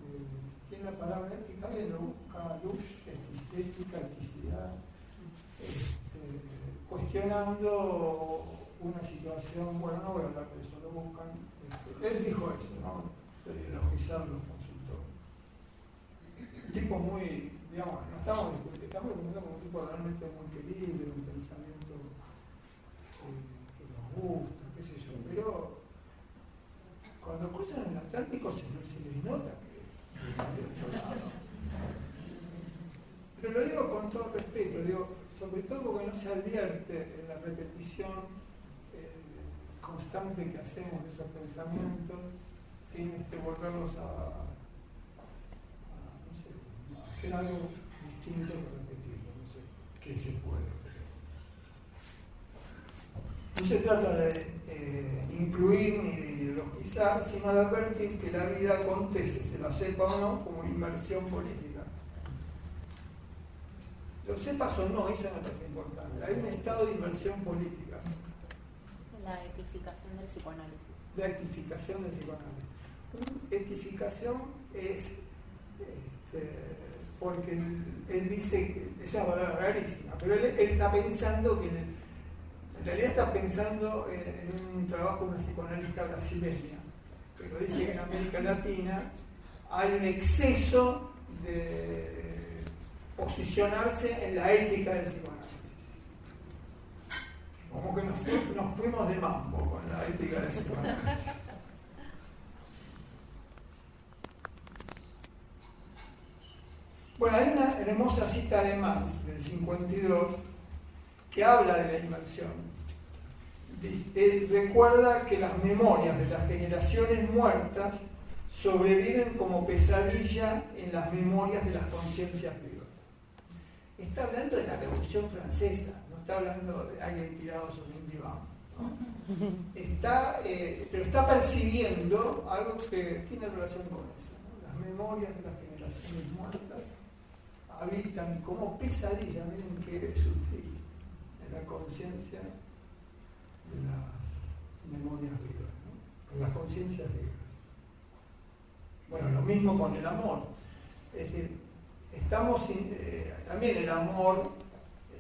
¿Tiene la palabra ética? ¿Alguien lo busca? Lush, ética, eticidad, cuestionando una situación, bueno, no voy a hablar de eso, lo buscan. Él dijo eso, ¿no? De ideologizar los consultorios. Un tipo muy, digamos, no estamos discutiendo como un tipo realmente muy querible, un pensamiento que nos gusta, qué sé yo, pero cuando cruzan el Atlántico se les nota que están de otro lado. Pero lo digo con todo respeto, digo, sobre todo porque no se advierte en la repetición constante que hacemos de esos pensamientos sin volverlos a hacer algo distinto que repetirlo, no sé qué se puede. No se trata de incluir ni de ideologizar, sino de advertir que la vida acontece, se la sepa o no, como una inmersión política. Lo sepas o no, eso no es importante. Hay un estado de inmersión política. La etificación del psicoanálisis. La etificación del psicoanálisis. Etificación es porque él dice que es una palabra rarísima, pero él está pensando que en realidad está pensando en un trabajo de una psicoanalista brasileña pero dice que en América Latina hay un exceso de posicionarse en la ética del psicoanálisis. Como que nos fuimos de mambo con la ética del psicoanálisis. Bueno, hay una hermosa cita de Marx del 52 que habla de la inmersión. Recuerda que las memorias de las generaciones muertas sobreviven como pesadilla en las memorias de las conciencias vivas. Está hablando de la Revolución Francesa, no está hablando de alguien tirado sobre un diván, ¿no? Pero está percibiendo algo que tiene relación con eso, ¿no? Las memorias de las generaciones muertas habitan como pesadilla, miren qué sutil, en la conciencia de las memorias vivas, ¿no? En las conciencias vivas. Bueno, lo mismo con el amor. Es decir, también el amor,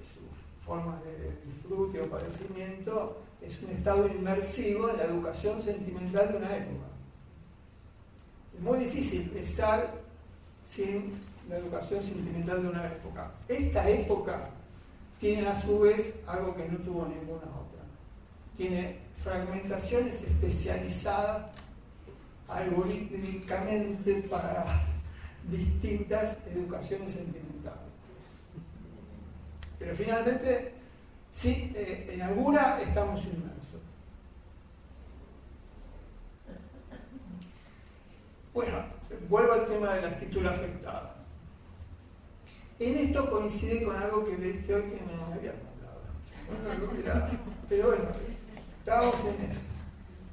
sus formas de disfrute o padecimiento, es un estado inmersivo en la educación sentimental de una época. Es muy difícil pensar sin la educación sentimental de una época. Esta época tiene a su vez algo que no tuvo ninguna otra. Tiene fragmentaciones especializadas algorítmicamente para distintas educaciones sentimentales. Pero finalmente, sí, en alguna estamos inmersos. Bueno, vuelvo al tema de la escritura afectada. En esto coincide con algo que leíste hoy que no me había mandado. Pero bueno, estamos en eso.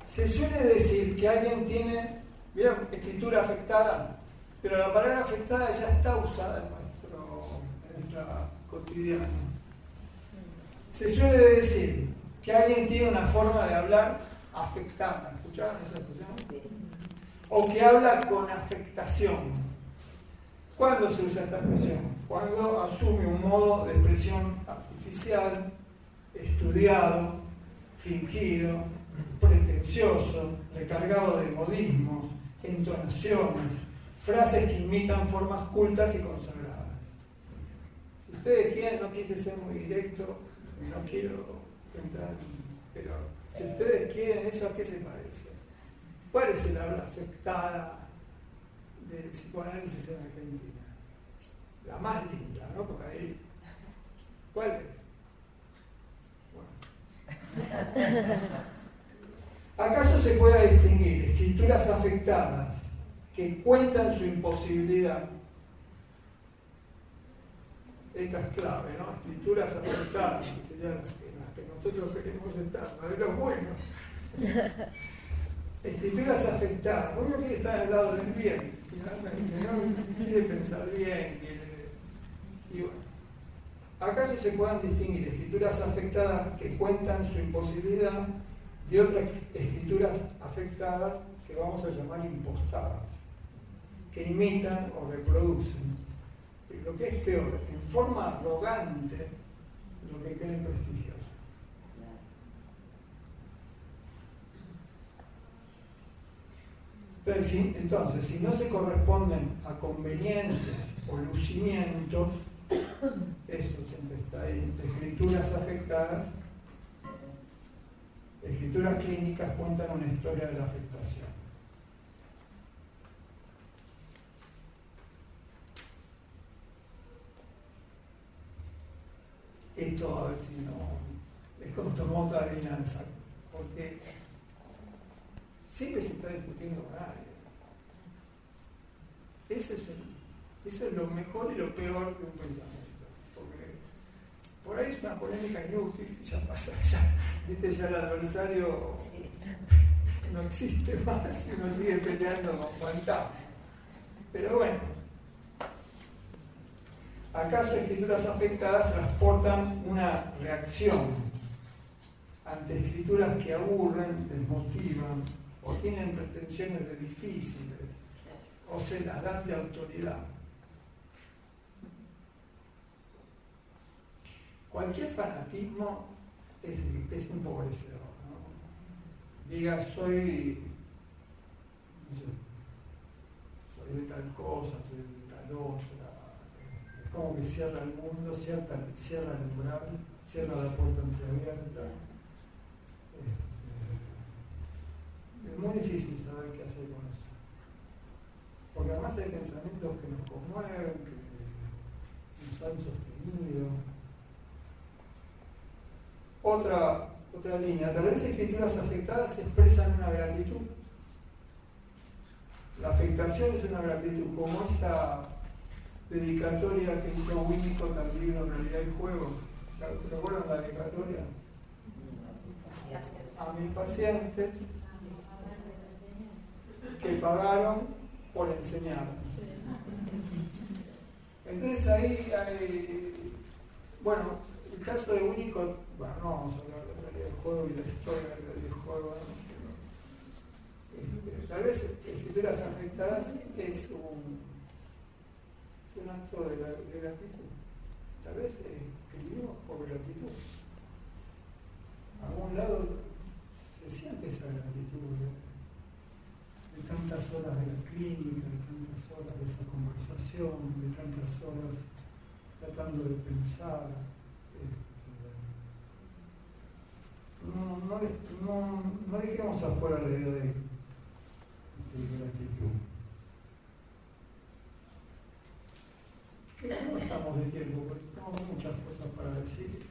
Se suele decir que alguien tiene, ¿vieron? Escritura afectada, pero la palabra afectada ya está usada en nuestra cotidiana. Se suele decir que alguien tiene una forma de hablar afectada. ¿Escucharon esa expresión? Sí. O que habla con afectación. ¿Cuándo se usa esta expresión? Cuando asume un modo de expresión artificial, estudiado, fingido, pretencioso, recargado de modismos, entonaciones, frases que imitan formas cultas y consagradas. Si ustedes quieren, no quise ser muy directo, no quiero entrar, pero si ustedes quieren, ¿eso a qué se parece? ¿Cuál es el habla afectada del psicoanálisis en Argentina? La más linda, ¿no? Porque ahí, ¿cuál es? Bueno. ¿Acaso se puede distinguir escrituras afectadas que cuentan su imposibilidad? Esta es clave, ¿no? Escrituras afectadas, que serían las que nosotros queremos estar, la de los buenos. Escrituras afectadas, uno quiere estar al lado del bien, finalmente, ¿no? Quiere pensar bien, y bueno. ¿Acaso se puedan distinguir escrituras afectadas que cuentan su imposibilidad de otras escrituras afectadas que vamos a llamar impostadas, que imitan o reproducen, lo que es peor, en forma arrogante, lo que creen prestigioso? Entonces, si no se corresponden a conveniencias o lucimientos, eso siempre está ahí, escrituras afectadas, escrituras clínicas cuentan una historia de la afectación. Esto a ver si no es como tomó otra adivinanza, porque siempre se está discutiendo con alguien. Eso es lo mejor y lo peor de un pensamiento, porque por ahí es una polémica inútil, ya pasa, ya el adversario no existe más y uno sigue peleando con fantasmas. Pero bueno, ¿acaso escrituras afectadas transportan una reacción ante escrituras que aburren, desmotivan o tienen pretensiones de difíciles o se las dan de autoridad? Cualquier fanatismo es empobrecedor, ¿no? Diga, soy estudié tal cosa, estudié tal otra. Es como que cierra el mundo, cierra el umbral, cierra la puerta entreabierta. Es muy difícil saber qué hacer con eso. Porque además hay pensamientos que nos conmueven, que nos han sostenido. Otra línea, tal vez escrituras afectadas expresan una gratitud. La afectación es una gratitud, como esa dedicatoria que hizo Winnicott al libro Realidad y Juego. ¿Se acuerdan la dedicatoria? A mis pacientes que pagaron por enseñarnos. Entonces ahí hay, bueno, el caso de Winnicott, bueno, no vamos a hablar de la realidad del juego y la historia de la realidad del juego, ¿no? Tal vez escrituras afectadas es un acto de gratitud. Tal vez escribimos por gratitud. A algún lado se siente esa gratitud de tantas horas de la clínica, de tantas horas de esa conversación, de tantas horas tratando de pensar. No dejemos afuera la idea de gratitud. ¿Cómo estamos de tiempo? Porque tenemos muchas cosas para decir.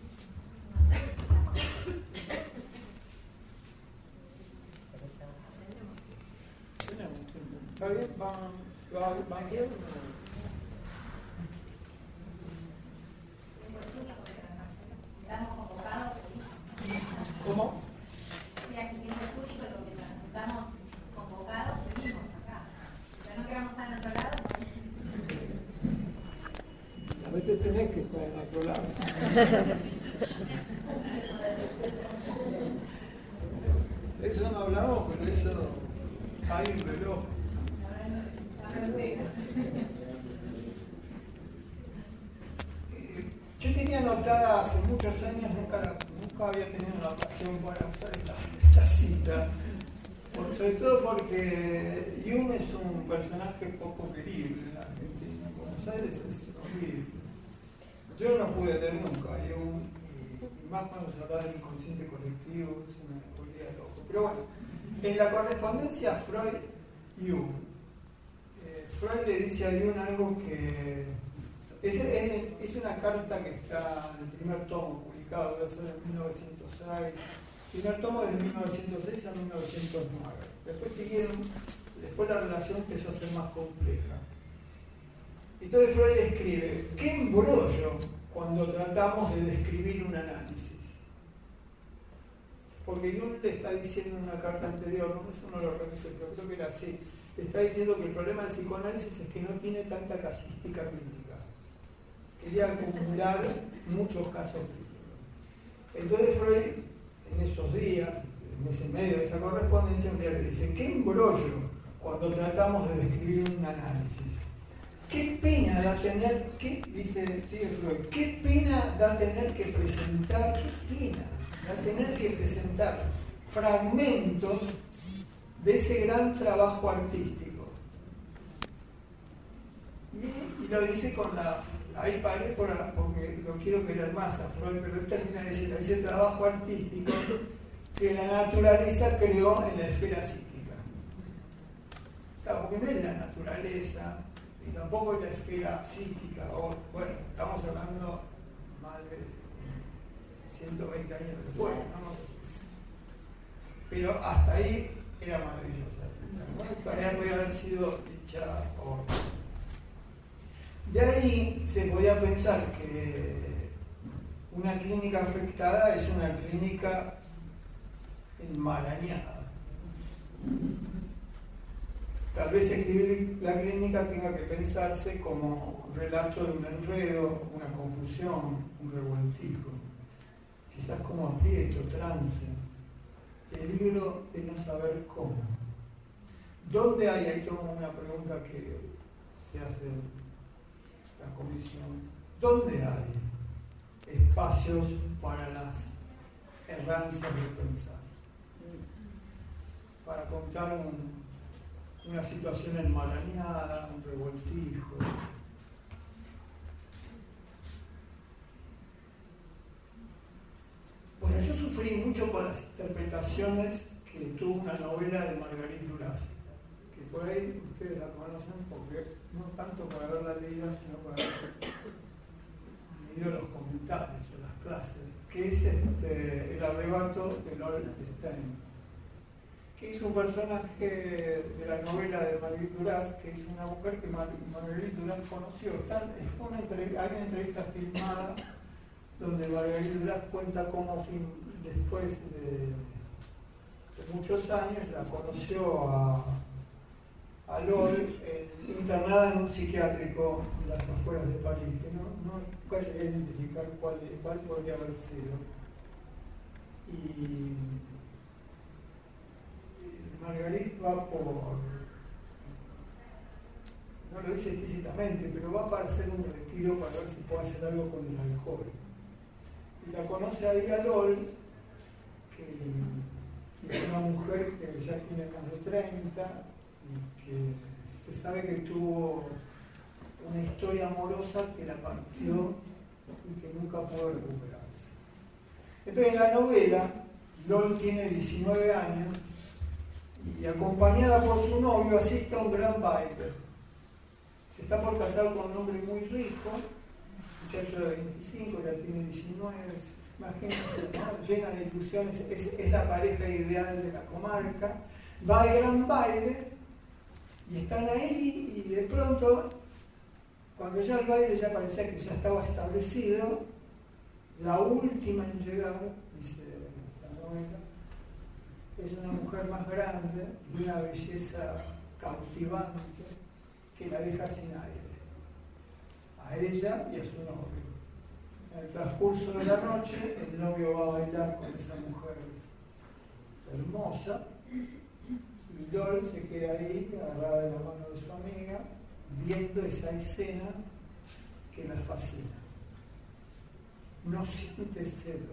Tenemos tiempo. ¿Está bien? ¿Van bien? Estamos convocados. ¿Cómo? Sí, aquí es único y mientras nos estamos convocados seguimos acá. Pero no queremos estar en otro lado. A veces tenés que estar en otro lado. De eso no hablamos, pero eso hay un reloj. Yo tenía anotada hace muchos años, nunca había tenido la ocasión para usar esta cita, sobre todo porque Jung es un personaje poco querible en la Argentina. En Buenos Aires es horrible. Yo no pude leer nunca a Jung, y más cuando se habla del inconsciente colectivo, es una volvía loco. Pero bueno, en la correspondencia Freud-Jung, Freud le dice a Jung algo que es una carta que está en el primer tomo publicado, debe ser en 1906, primer tomo desde 1906 a 1909. Después la relación empezó a ser más compleja. Entonces Freud escribe, qué embrollo cuando tratamos de describir un análisis. Porque Jung le está diciendo en una carta anterior, no es uno de los revisores, pero creo que era así, le está diciendo que el problema del psicoanálisis es que no tiene tanta casuística clínica. Quería acumular muchos casos clínicos. Entonces Freud, en esos días, en ese medio de esa correspondencia, un día le dice, qué embrollo cuando tratamos de describir un análisis. Qué pena da tener, sigue Freud, qué pena da tener que presentar, fragmentos de ese gran trabajo artístico. Y lo dice con la... Ahí paré porque lo quiero querer más a Freud, pero él termina diciendo ese trabajo artístico que la naturaleza creó en la esfera psíquica. Claro, porque no es la naturaleza, y tampoco es la esfera psíquica, bueno, estamos hablando más de 120 años después, ¿no? Pero hasta ahí era maravillosa. Esta tarea podía haber sido dicha por... De ahí se podía pensar que una clínica afectada es una clínica enmarañada. Tal vez escribir la clínica tenga que pensarse como relato de un enredo, una confusión, un revoltijo, quizás como aprieto, trance, peligro de no saber cómo. ¿Dónde hay? Ahí tengo una pregunta que se hace la comisión. ¿Dónde hay espacios para las errancias de pensar? Para contar una situación enmarañada, un revoltijo. Bueno, yo sufrí mucho con las interpretaciones que tuvo una novela de Marguerite Duras, que por ahí ustedes la conocen porque no tanto por haberla leído, sino por haber leído los comentarios o las clases, que es El arrebato de Lord Stein, que es un personaje de la novela de Marguerite Duras, que es una mujer que Marguerite Duras conoció. Hay una entrevista filmada donde Marguerite Duras cuenta cómo después de muchos años la conoció a Lol internada en un psiquiátrico en las afueras de París, que nunca llegué a identificar cuál podría haber sido. Y Marguerite va no lo dice explícitamente, pero va para hacer un retiro para ver si puede hacer algo con el alcohol. Y la conoce ahí a Lol, que es una mujer que ya tiene más de 30 y que se sabe que tuvo una historia amorosa que la partió y que nunca pudo recuperarse. Entonces en la novela, Lol tiene 19 años y acompañada por su novio asiste a un gran baile. Se está por casar con un hombre muy rico, muchacho de 25, ya tiene 19, imagínense, ¿no? Llena de ilusiones, es la pareja ideal de la comarca. Va al gran baile y están ahí y de pronto, cuando ya el baile ya parecía que ya estaba establecido, la última en llegar, dice la novela, es una mujer más grande, de una belleza cautivante, que la deja sin aire, a ella y a su novio. En el transcurso de la noche, el novio va a bailar con esa mujer hermosa y Lol se queda ahí, agarrada de la mano de su amiga, viendo esa escena que la fascina. No siente celos,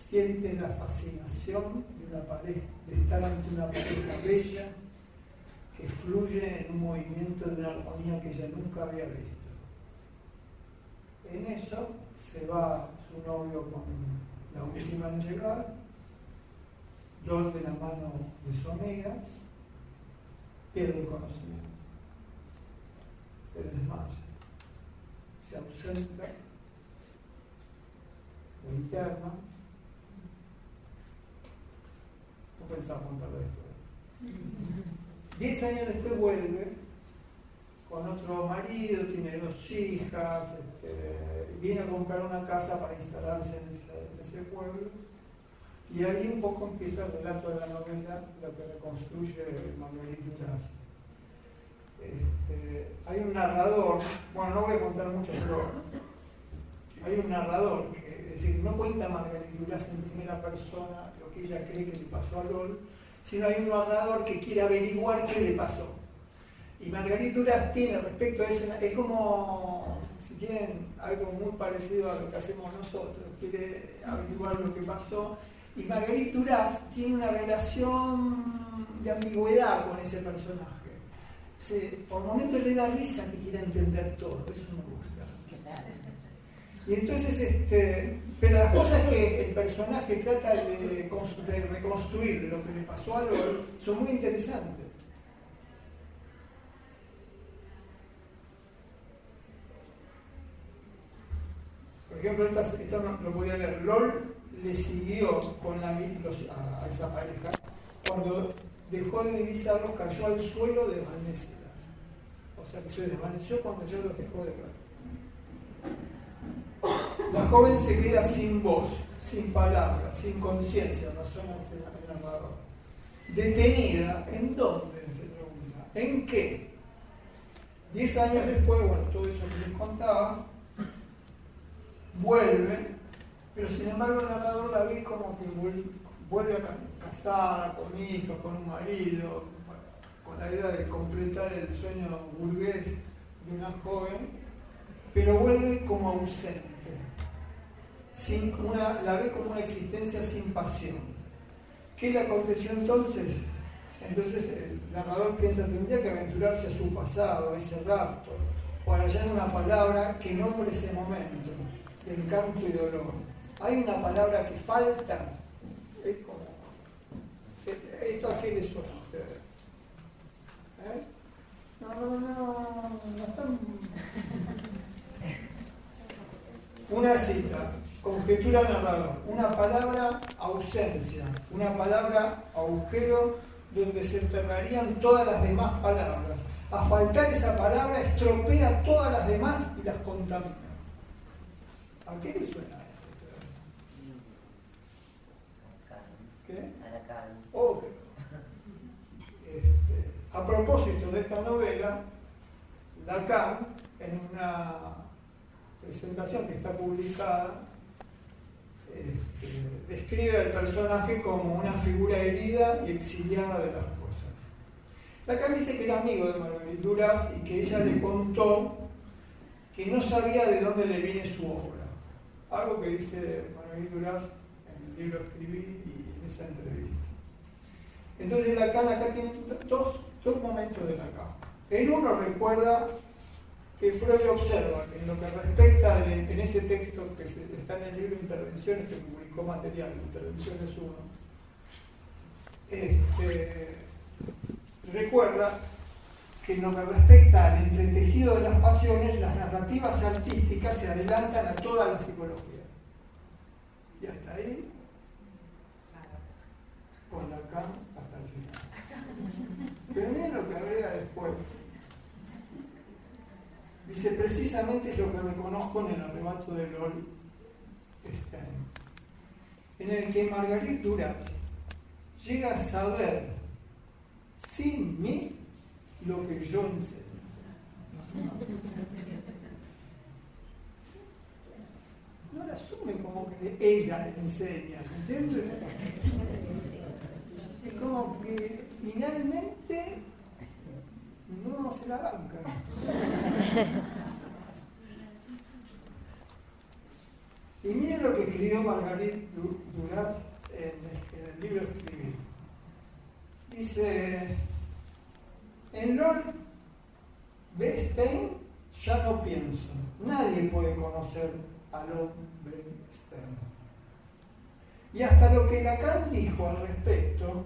siente la fascinación de una pareja, de estar ante una pareja bella que fluye en un movimiento de una armonía que ella nunca había visto. En eso se va su novio con la última en llegar, Lol de la mano de su amiga, pierde el conocimiento, se desmaya, se ausenta, lo interna. No pensaba contarle esto. 10 años después vuelve con otro marido, tiene 2 hijas, viene a comprar una casa para instalarse en ese pueblo, y ahí un poco empieza el relato de la novela, lo que reconstruye Marguerite Duras. Hay un narrador, bueno, no voy a contar mucho, pero hay un narrador que, es decir, no cuenta Marguerite Duras en primera persona lo que ella cree que le pasó a Lol, sino hay un narrador que quiere averiguar qué le pasó. Y Marguerite Duras tiene respecto a eso, es como, si tienen algo muy parecido a lo que hacemos nosotros, quiere averiguar lo que pasó, y Marguerite Duras tiene una relación de ambigüedad con ese personaje. Por momentos le da risa que quiera entender todo, eso me gusta. Y entonces, pero las cosas que el personaje trata de reconstruir de lo que le pasó a Lol son muy interesantes. Por ejemplo, esto no lo podía leer. Lol le siguió a esa pareja. Cuando dejó de divisarlos, cayó al suelo desvanecida. O sea que se desvaneció cuando ya los dejó de ver. La joven se queda sin voz, sin palabras, sin conciencia, razona el narrador. Detenida, ¿en dónde? Se pregunta. ¿En qué? 10 años después, bueno, todo eso que les contaba, vuelve, pero sin embargo el narrador la ve como que vuelve a casada, con hijos, con un marido, con la idea de completar el sueño burgués de una joven, pero vuelve como ausente. La ve como una existencia sin pasión. ¿Qué le aconteció entonces? Entonces el narrador piensa, tendría que aventurarse a su pasado, a ese rapto, o a hallar una palabra que nombre ese momento, de encanto y dolor. Hay una palabra que falta, es como, ¿esto a qué le suena a ustedes? No están... Una cita, conjetura narrador, una palabra ausencia, una palabra agujero donde se enterrarían todas las demás palabras. A faltar esa palabra estropea todas las demás y las contamina. ¿A qué le suena esto? ¿Qué? Obvio. A propósito de esta novela, Lacan, en una presentación que está publicada, describe al personaje como una figura herida y exiliada de las cosas. Lacan dice que era amigo de Marguerite Duras y que ella le contó que no sabía de dónde le viene su obra. Algo que dice Marguerite Duras en el libro Escribí y en esa entrevista. Entonces Lacan acá tiene dos momentos de Lacan. En uno recuerda que Freud observa que en lo que respecta en ese texto que está en el libro Intervenciones, que publicó Material, Intervenciones 1, recuerda que en lo que respecta al entretejido de las pasiones, las narrativas artísticas se adelantan a toda la psicología. Y hasta ahí, con Lacan hasta el final. Pero miren lo que agrega después. Dice, precisamente es lo que reconozco en el arrebato de Loli Stein, en el que Marguerite Duras llega a saber, sin mí, lo que yo enseño. No la asume como que ella le enseña, ¿entiendes? Es como que finalmente no se la banca. Y miren lo que escribió Marguerite Duras en el libro Escribir. Dice, en Lord Stein ya no pienso. Nadie puede conocer a Lord Stein. Y hasta lo que Lacan dijo al respecto,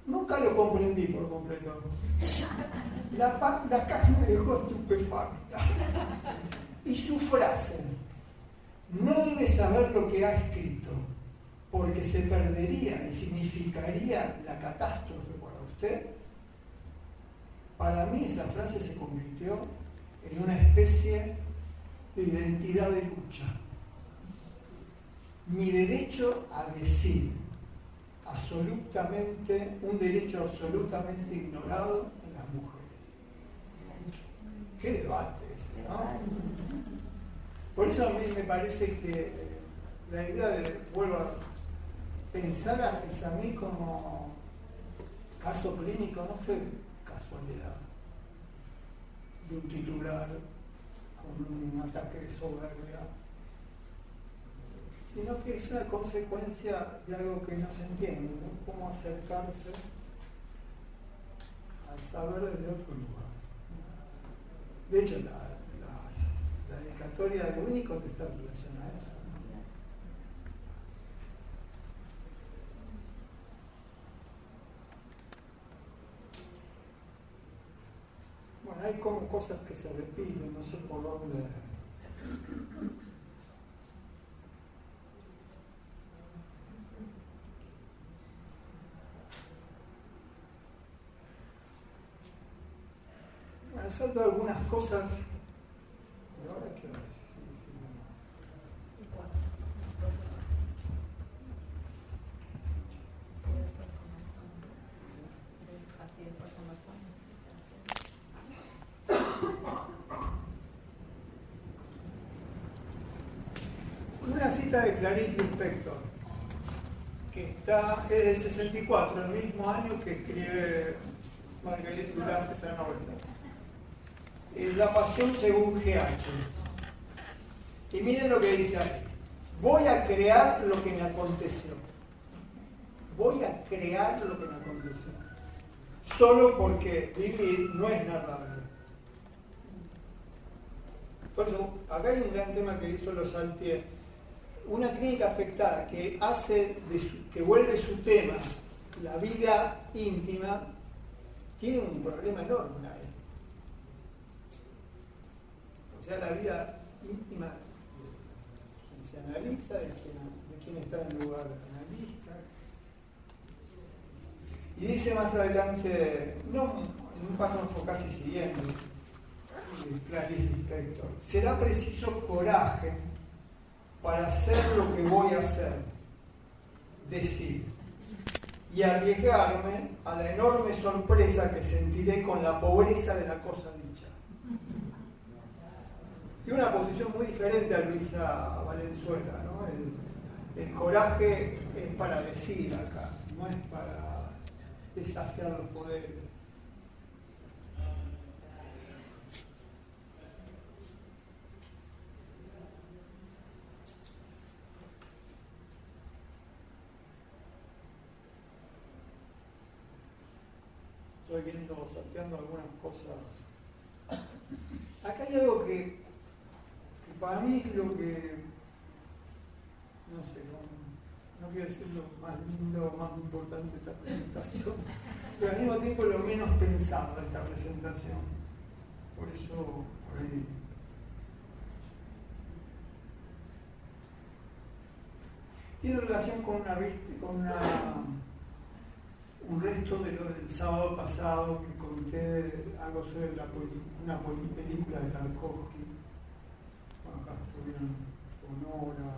nunca lo comprendí por completo. Lacan me dejó estupefacta. Y su frase, no debe saber lo que ha escrito, porque se perdería y significaría la catástrofe para usted. Para mí esa frase se convirtió en una especie de identidad de lucha. Mi derecho a decir, absolutamente, un derecho absolutamente ignorado en las mujeres. Qué debate ese, ¿no? Por eso a mí me parece que la idea de, vuelvo a pensar a Pizarnik como caso clínico no fue casualidad de un titular con un ataque de soberbia, sino que es una consecuencia de algo que no se entiende, ¿no? Cómo acercarse al saber desde otro lugar. De hecho, la dedicatoria de Winnicott está relacionada a eso, ¿no? Bueno, hay como cosas que se repiten, no sé por dónde. Bueno, salto algunas cosas. ¿Y ahora qué hora es? Una cita de Clarice Lispector, que es del 64, el mismo año que escribe Marguerite Duras esa novela. La pasión según GH. Y miren lo que dice ahí. Voy a crear lo que me aconteció. Voy a crear lo que me aconteció. solo porque vivir no es narrable. Por eso, acá hay un gran tema que hizo los Saltier. Una clínica afectada que que vuelve su tema la vida íntima, tiene un problema enorme ahí. O sea, la vida íntima de quien se analiza, de quien está en lugar analista. Y dice más adelante, no, en un párrafo casi siguiente, Clarice Lispector, será preciso coraje para hacer lo que voy a hacer, decir, y arriesgarme a la enorme sorpresa que sentiré con la pobreza de la cosa dicha. Tiene una posición muy diferente a Luisa Valenzuela, ¿no? El coraje es para decir acá, no es para desafiar los poderes. Estoy viendo, salteando algunas cosas. Acá hay algo que para mí es lo que, no sé, no quiero decir lo más lindo, más importante de esta presentación, pero al mismo tiempo lo menos pensado de esta presentación. Por eso, por ahí. Tiene relación con un resto de lo del sábado pasado que conté algo sobre una película de Tarkovsky. Bueno, acá estuvieron Honora,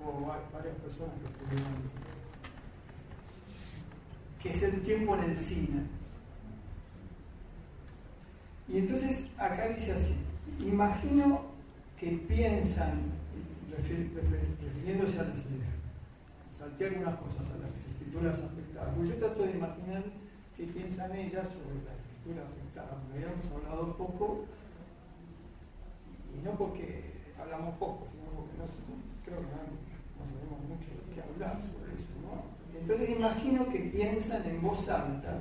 hubo varias personas que estuvieron, que es el tiempo en el cine. Y entonces acá dice así, imagino que piensan, refiriéndose a las salté algunas cosas a las escrituras afectadas, porque yo trato de imaginar qué piensan ellas sobre la escritura afectada, porque habíamos hablado poco, y no porque hablamos poco, sino porque creo que no sabemos mucho de qué hablar sobre eso, ¿no? Entonces imagino que piensan en voz alta,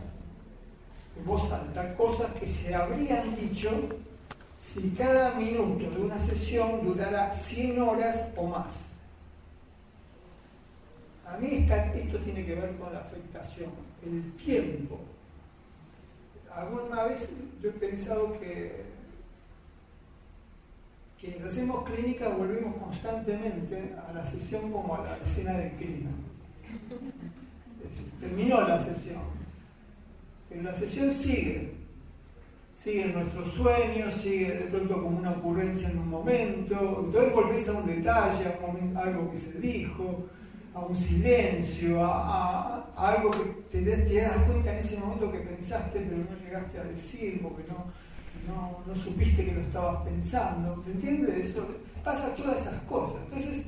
cosas que se habrían dicho si cada minuto de una sesión durara 100 horas o más. A mí esto tiene que ver con la afectación, el tiempo. Alguna vez yo he pensado que quienes hacemos clínica volvemos constantemente a la sesión como a la escena del crimen. Es decir, terminó la sesión, pero la sesión sigue nuestros sueños, sigue de pronto como una ocurrencia en un momento, entonces volvés a un detalle, a algo que se dijo, a un silencio, a algo que te das cuenta en ese momento que pensaste pero no llegaste a decir porque no supiste que lo estabas pensando. ¿Se entiende? Eso pasa todas esas cosas. Entonces,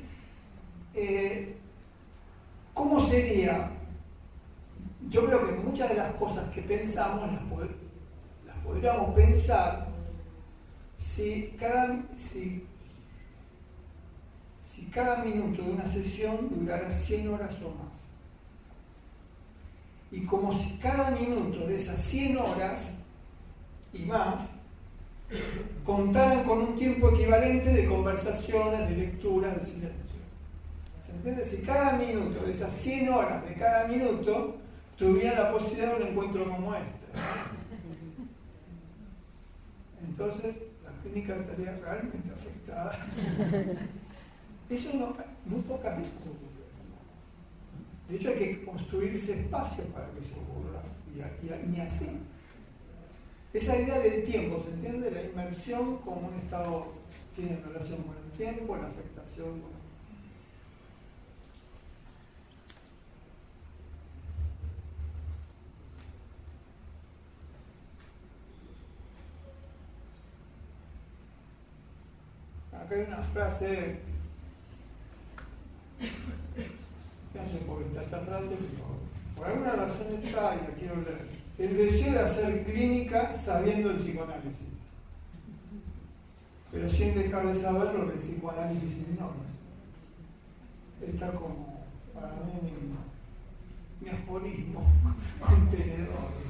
¿cómo sería? Yo creo que muchas de las cosas que pensamos las podríamos pensar si cada minuto de una sesión durara 100 horas o más. Y como si cada minuto de esas 100 horas y más contaran con un tiempo equivalente de conversaciones, de lecturas, de silencio. ¿Se entiende? Si cada minuto de esas 100 horas de cada minuto tuviera la posibilidad de un encuentro como este. Entonces, la clínica estaría realmente afectada. Eso muy pocas veces ocurre. De hecho, hay que construirse espacios para que eso ocurra. Y ni así. Esa idea del tiempo, ¿se entiende? La inmersión como un estado tiene relación con el tiempo, la afectación. Acá hay una frase, no sé por qué está esta frase, pero por alguna razón está y la quiero leer. El deseo de hacer clínica sabiendo el psicoanálisis, pero sin dejar de saber lo que el psicoanálisis ignora. Está como, para mí, mi aforismo contenedor.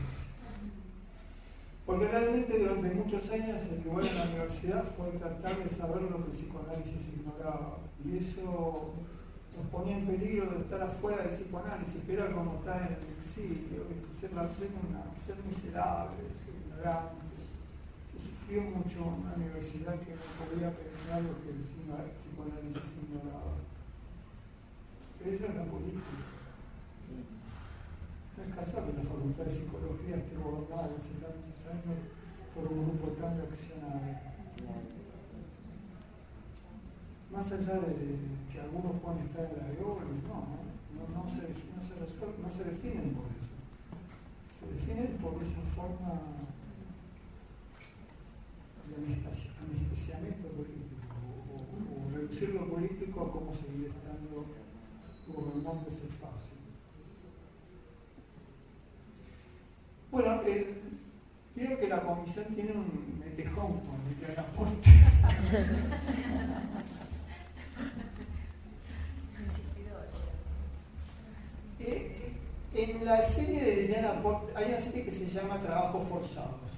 Porque realmente durante muchos años el lugar en la universidad fue tratar de saber lo que el psicoanálisis ignoraba. Y eso nos ponía en peligro de estar afuera del psicoanálisis, pero era como estar en el exilio, ser miserable, ser ignorante. Se sufrió mucho en una universidad que no podía pensar lo que el psicoanálisis ignoraba. Pero eso es la política. No es casual que la Facultad de Psicología esté gobernada hace tantos años por un grupo tan reaccionario. Más allá de que algunos pueden estar en la EOL, no se definen por eso. Se definen por esa forma de anestesiamiento político o reducir lo político a cómo seguir estando gobernando ese espacio. Bueno, creo que la comisión tiene un metejón con el gran aporte. En la serie de Liliana Porte hay una serie que se llama Trabajos Forzados.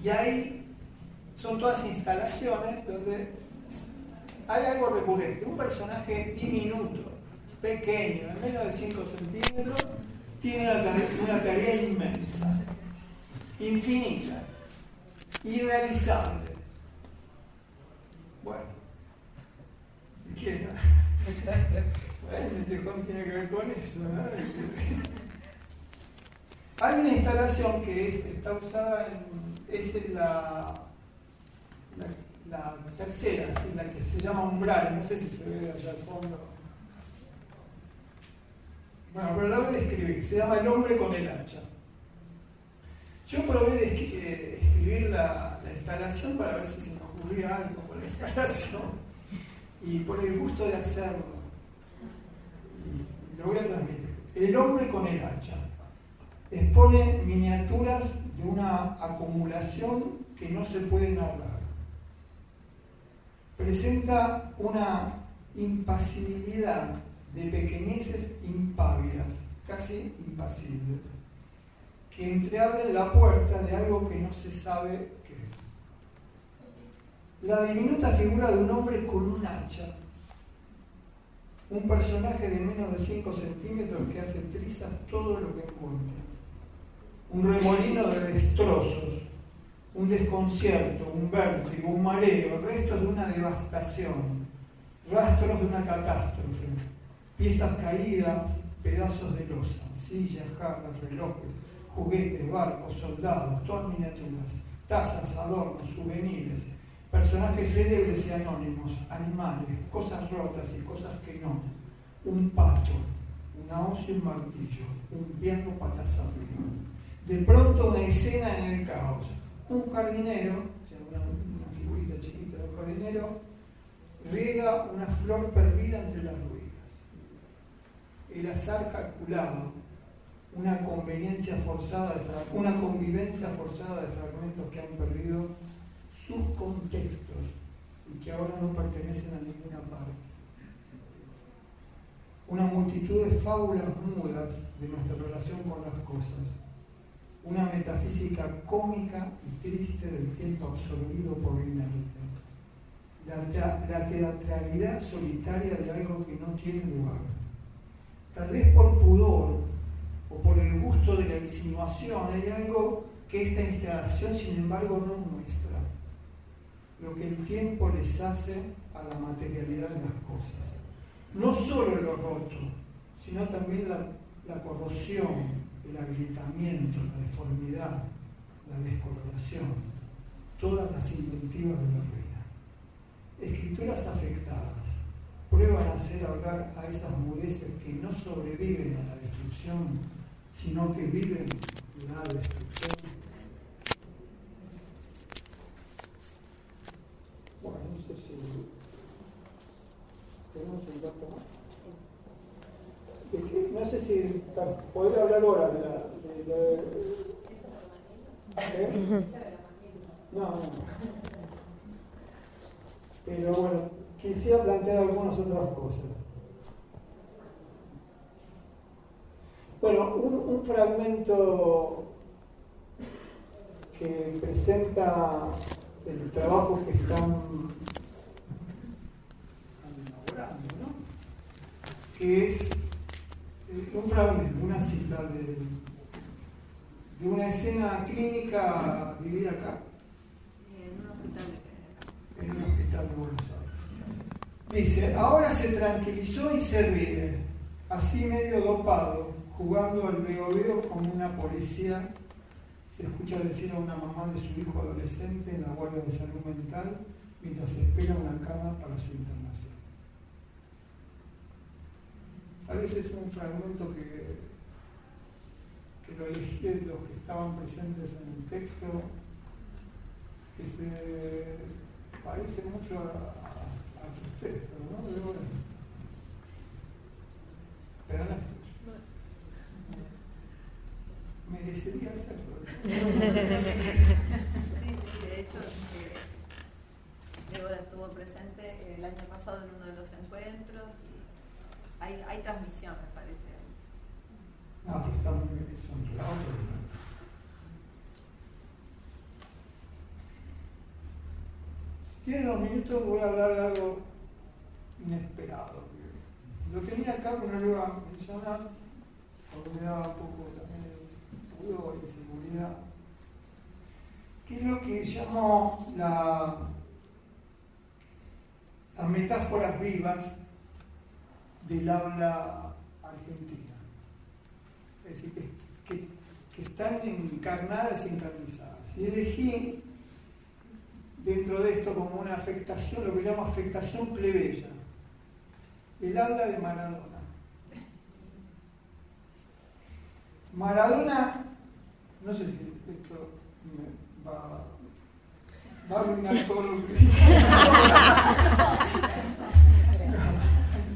Y ahí son todas instalaciones donde hay algo recurrente. Un personaje diminuto, pequeño, de menos de 5 centímetros, tiene una tarea inmensa, infinita, irrealizable. Bueno, si quieren. El metejón tiene que ver con eso, ¿no? Hay una instalación que está usada es la tercera, ¿sí? La que se llama Umbral, no sé si se ve allá al fondo. Bueno, pero la voy a describir, se llama El hombre con el hacha. Yo probé de escribir la instalación para ver si se me ocurría algo con la instalación y por el gusto de hacerlo. Lo voy a transmitir. El hombre con el hacha expone miniaturas de una acumulación que no se puede narrar. Presenta una impasibilidad de pequeñeces impávidas, casi impasibles, que entreabren la puerta de algo que no se sabe qué es. La diminuta figura de un hombre con un hacha, un personaje de menos de 5 centímetros que hace trizas todo lo que encuentra. Un remolino de destrozos, un desconcierto, un vértigo, un mareo, restos de una devastación, rastros de una catástrofe, piezas caídas, pedazos de losa, sillas, jarras, relojes, juguetes, barcos, soldados, todas miniaturas, tazas, adornos, souvenirs, personajes célebres y anónimos, animales, cosas rotas y cosas que no, un pato, una hoz y un martillo, un piano patas arriba. De pronto una escena en el caos, un jardinero, o sea, una figurita chiquita de un jardinero, riega una flor perdida entre las ruinas. El azar calculado, una convivencia forzada de fragmentos que han perdido sus contextos y que ahora no pertenecen a ninguna parte. Una multitud de fábulas mudas de nuestra relación con las cosas. Una metafísica cómica y triste del tiempo absorbido por lo inerte. La teatralidad solitaria de algo que no tiene lugar. Tal vez por pudor o por el gusto de la insinuación, hay algo que esta instalación, sin embargo, no muestra. Lo que el tiempo les hace a la materialidad de las cosas. No solo lo roto, sino también la corrosión, el agrietamiento, la deformidad, la descoloración, todas las inventivas de la ruina. Escrituras afectadas prueban a hacer hablar a esas mudeces que no sobreviven a la destrucción, sino que viven la destrucción. Bueno, no sé si tenemos un dato más. No sé si podré hablar ahora de la... No. Pero bueno, quisiera plantear algunas otras cosas. Bueno, un fragmento que presenta el trabajo que están elaborando, ¿no? Que es un fragmento, una cita de una escena clínica vivida acá, en un hospital de Buenos Aires. Dice: ahora se tranquilizó y se ríe, así medio dopado, jugando al veo como una policía. Se escucha decir a una mamá de su hijo adolescente en la guardia de salud mental mientras espera una cama para su internación. A veces es un fragmento que lo elegí de los que estaban presentes en el texto, que se parece mucho a tus textos, ¿no? Pero no, merecería hacerlo. Sí, de hecho, Débora estuvo presente el año pasado en uno de los encuentros y hay transmisión, me parece. No, pero está muy bien, eso es la otra. Si tienen unos minutos voy a hablar de algo inesperado. Lo tenía acá, pero no lo iba a mencionar, porque me daba un poco también de pudor y seguridad. ¿Qué es lo que llamo las metáforas vivas del habla argentina? Es decir, que están encarnadas y encarnizadas. Y elegí dentro de esto como una afectación, lo que llamo afectación plebeya, el habla de Maradona. Maradona, no sé si esto me va a arruinar todo lo que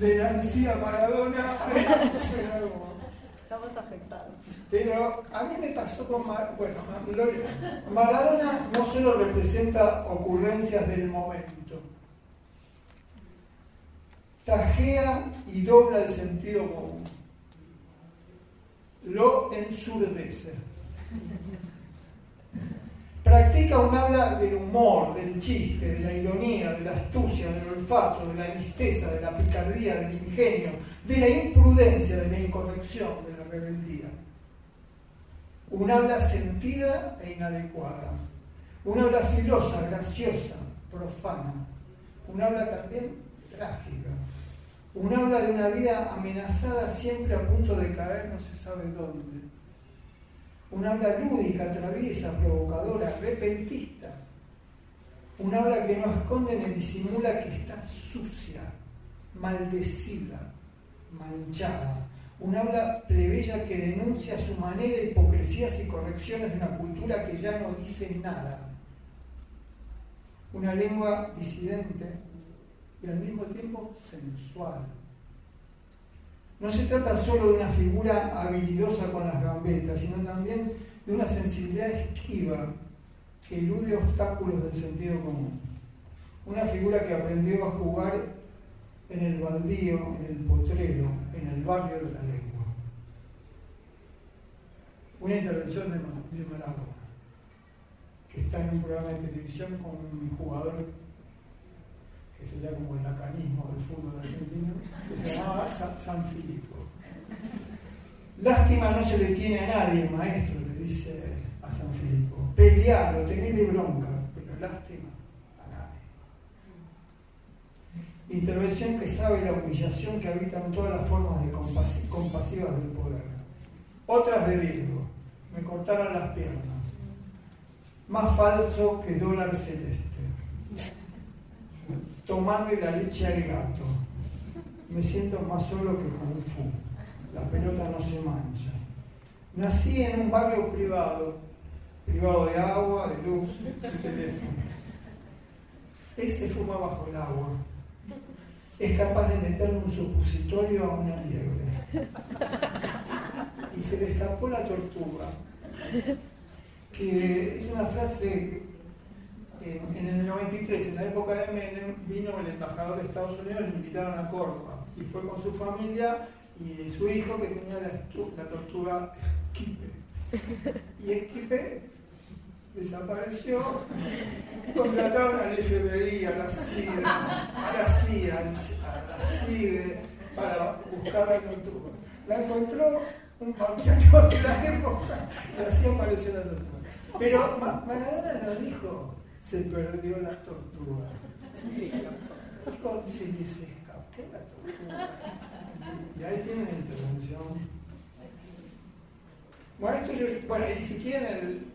de Nancy a Maradona, suena como... Estamos afectados. Pero a mí me pasó con Maradona no solo representa ocurrencias del momento, tajea y dobla el sentido común, lo ensurdece. Practica un habla del humor, del chiste, de la ironía, de la astucia, del olfato, de la listeza, de la picardía, del ingenio, de la imprudencia, de la incorrección, de la rebeldía. Un habla sentida e inadecuada. Un habla filosa, graciosa, profana. Un habla también trágica. Un habla de una vida amenazada, siempre a punto de caer, no se sabe dónde. Un habla lúdica, traviesa, provocadora, repentista. Un habla que no esconde ni disimula que está sucia, maldecida, manchada. Un habla plebeya que denuncia a su manera hipocresías y correcciones de una cultura que ya no dice nada. Una lengua disidente y al mismo tiempo sensual. No se trata solo de una figura habilidosa con las gambetas, sino también de una sensibilidad esquiva que elude obstáculos del sentido común. Una figura que aprendió a jugar en el baldío, en el potrero, en el barrio de la lengua. Una intervención de Maradona, que está en un programa de televisión con un jugador que sería como el lacanismo del fútbol argentino, que se llamaba San Filipo. Lástima no se le tiene a nadie, maestro, le dice a San Filipo. Pelealo, tenele bronca, pero lástima a nadie. Intervención que sabe la humillación que habitan todas las formas de compasivas del poder. Otras de Diego, me cortaron las piernas. Más falso que dólar celeste. Tomarle la leche al gato. Me siento más solo que Kung Fu. La pelota no se mancha. Nací en un barrio privado de agua, de luz, de teléfono. Ese fuma bajo el agua. Es capaz de meterle un supositorio a una liebre. Y se le escapó la tortuga. Que es una frase... En el 93, en la época de Menem, vino el embajador de Estados Unidos, le invitaron a Córdoba y fue con su familia y su hijo que tenía la tortuga Esquipe. Y Esquipe desapareció, contrataron al FBI, a la CIA, a la CIDE para buscar la tortuga. La encontró un banquero de la época y así apareció la tortuga. Pero Maradona no dijo, se perdió la tortuga. Dijo, se les escapó la tortuga. Y ahí tienen la intervención. Bueno, y si quieren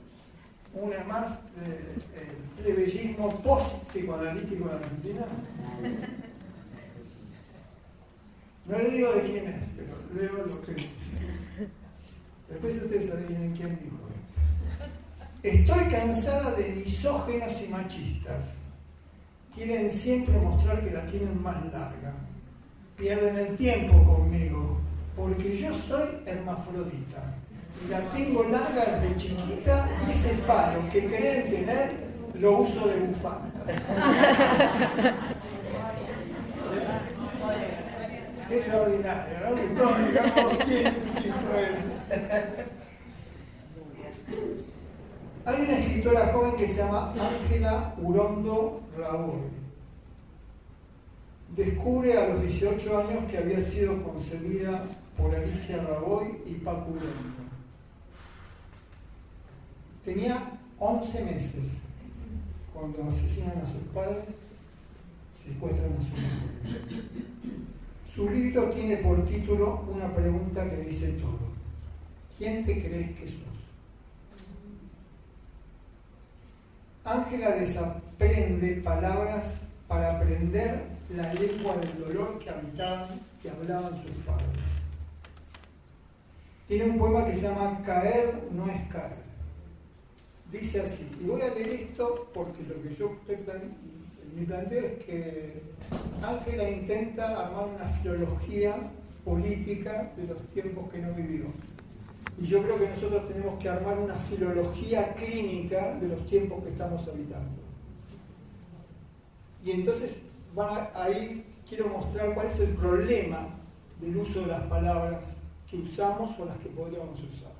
una más de plebeyismo post-psicoanalítico en Argentina. No le digo de quién es, pero leo lo que dice. Después ustedes adivinen quién dijo esto. Estoy cansada de misógenos y machistas. Quieren siempre mostrar que la tienen más larga. Pierden el tiempo conmigo, porque yo soy hermafrodita. Y la tengo larga desde chiquita y ese falo que creen tener lo uso de bufanda. Extraordinario, ¿no? No digamos quién fue eso. Hay una escritora joven que se llama Ángela Urondo Raboy. Descubre a los 18 años que había sido concebida por Alicia Raboy y Paco Urondo. Tenía 11 meses cuando asesinan a sus padres, secuestran a su madre. Su libro tiene por título una pregunta que dice todo. ¿Quién te crees que sos? Ángela desaprende palabras para aprender la lengua del dolor que hablaban sus padres. Tiene un poema que se llama Caer no es caer. Dice así, y voy a leer esto porque lo que yo mi planteo es que Ángela intenta armar una filología política de los tiempos que no vivió. Y yo creo que nosotros tenemos que armar una filología clínica de los tiempos que estamos habitando. Y entonces ahí quiero mostrar cuál es el problema del uso de las palabras que usamos o las que podríamos usar.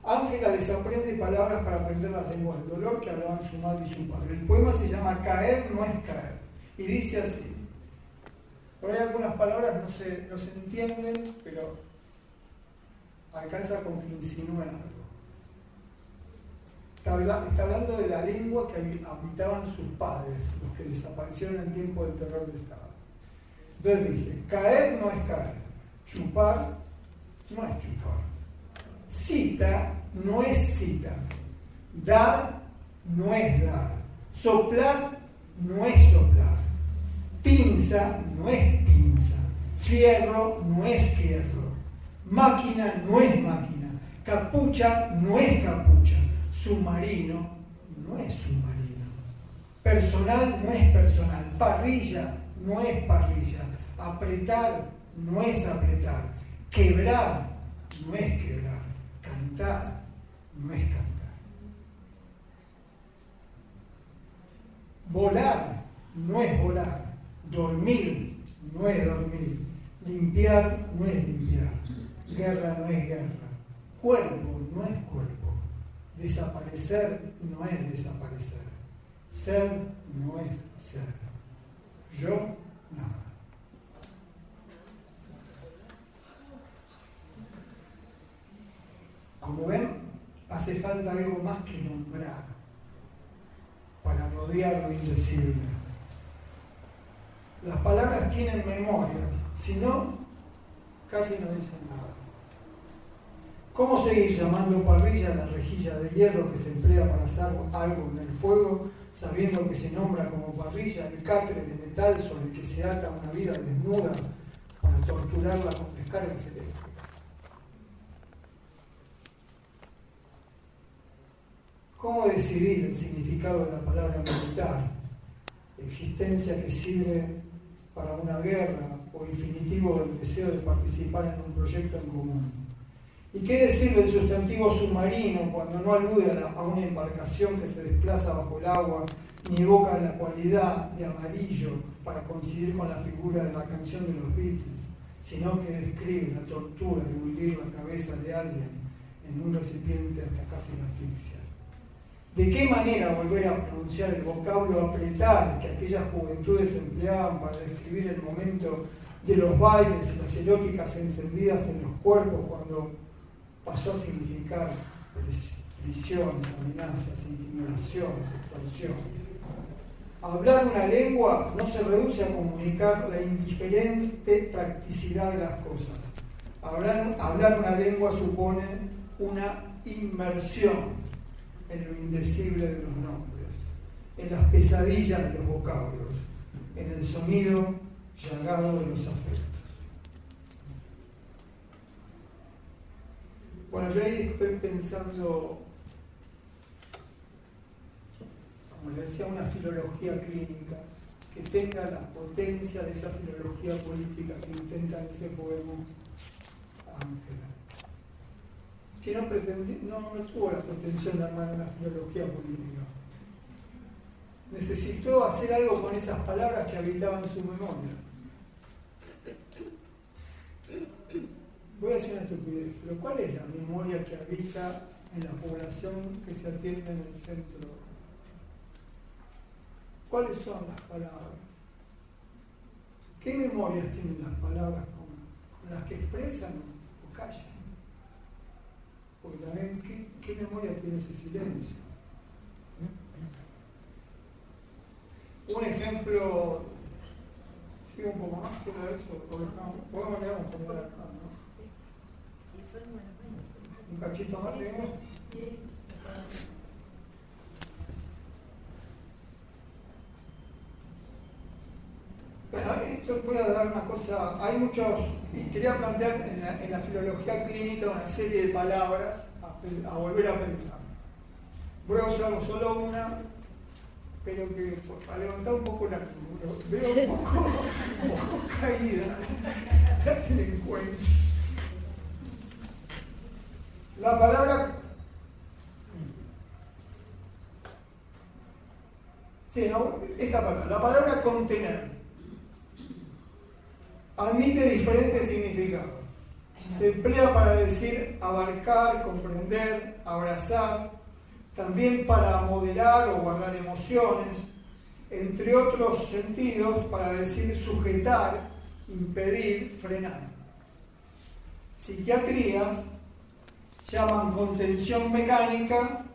Ángela desaprende palabras para aprender las lenguas del dolor que hablaban su madre y su padre. El poema se llama Caer no es caer. Y dice así. Por ahí algunas palabras no se entienden, pero alcanza con que insinúen algo. Está hablando de la lengua que habitaban sus padres, los que desaparecieron en tiempo del terror de Estado. Entonces dice, caer no es caer. Chupar no es chupar. Cita no es cita. Dar no es dar. Soplar no es soplar. Pinza no es pinza. Fierro no es fierro. Máquina no es máquina. Capucha no es capucha. Submarino no es submarino. Personal no es personal. Parrilla no es parrilla. Apretar no es apretar. Quebrar no es quebrar. Cantar no es cantar. Volar no es volar. Dormir no es dormir. Limpiar no es limpiar. Guerra no es guerra. Cuerpo no es cuerpo. Desaparecer no es desaparecer. Ser no es ser. Yo, nada. Como ven, hace falta algo más que nombrar para rodear lo indecible. Las palabras tienen memoria, si no, casi no dicen nada. ¿Cómo seguir llamando parrilla a la rejilla de hierro que se emplea para hacer algo en el fuego, sabiendo que se nombra como parrilla el catre de metal sobre el que se ata una vida desnuda para torturarla con descargas eléctricas? ¿Cómo decidir el significado de la palabra militar? Existencia que sirve para una guerra o infinitivo del deseo de participar en un proyecto en común. ¿Y qué decir del sustantivo submarino cuando no alude a una embarcación que se desplaza bajo el agua ni evoca la cualidad de amarillo para coincidir con la figura de la canción de los Beatles, sino que describe la tortura de hundir la cabeza de alguien en un recipiente hasta casi la asfixia? ¿De qué manera volver a pronunciar el vocablo apretar que aquellas juventudes empleaban para describir el momento de los bailes y las eróticas encendidas en los cuerpos cuando pasó a significar prisiones, amenazas, intimidaciones, extorsiones? Hablar una lengua no se reduce a comunicar la indiferente practicidad de las cosas. Hablar una lengua supone una inmersión en lo indecible de los nombres, en las pesadillas de los vocablos, en el sonido llagado de los afectos. Bueno, yo ahí estoy pensando, como le decía, una filología clínica que tenga la potencia de esa filología política que intenta en ese poema Ángela. Que no tuvo la pretensión de armar una filología política. Necesitó hacer algo con esas palabras que habitaban su memoria. Voy a decir una estupidez, pero ¿cuál es la memoria que habita en la población que se atiende en el centro? ¿Cuáles son las palabras? ¿Qué memorias tienen las palabras con las que expresan o callan? Porque también, ¿qué memoria tiene ese silencio? Un ejemplo, sigo un poco más, quiero eso, podemos leer un poco de acá, ¿no? Un cachito más, seguimos. Bueno, esto voy a dar una cosa, hay muchos, y quería plantear en la filología clínica una serie de palabras a volver a pensar. Voy a usar solo una, pero que para levantar un poco la veo un poco caída, date en cuenta. La palabra, sí, no, esta palabra, la palabra contener. Admite diferentes significados. Se emplea para decir abarcar, comprender, abrazar, también para moderar o guardar emociones, entre otros sentidos para decir sujetar, impedir, frenar. Psiquiatrías llaman contención mecánica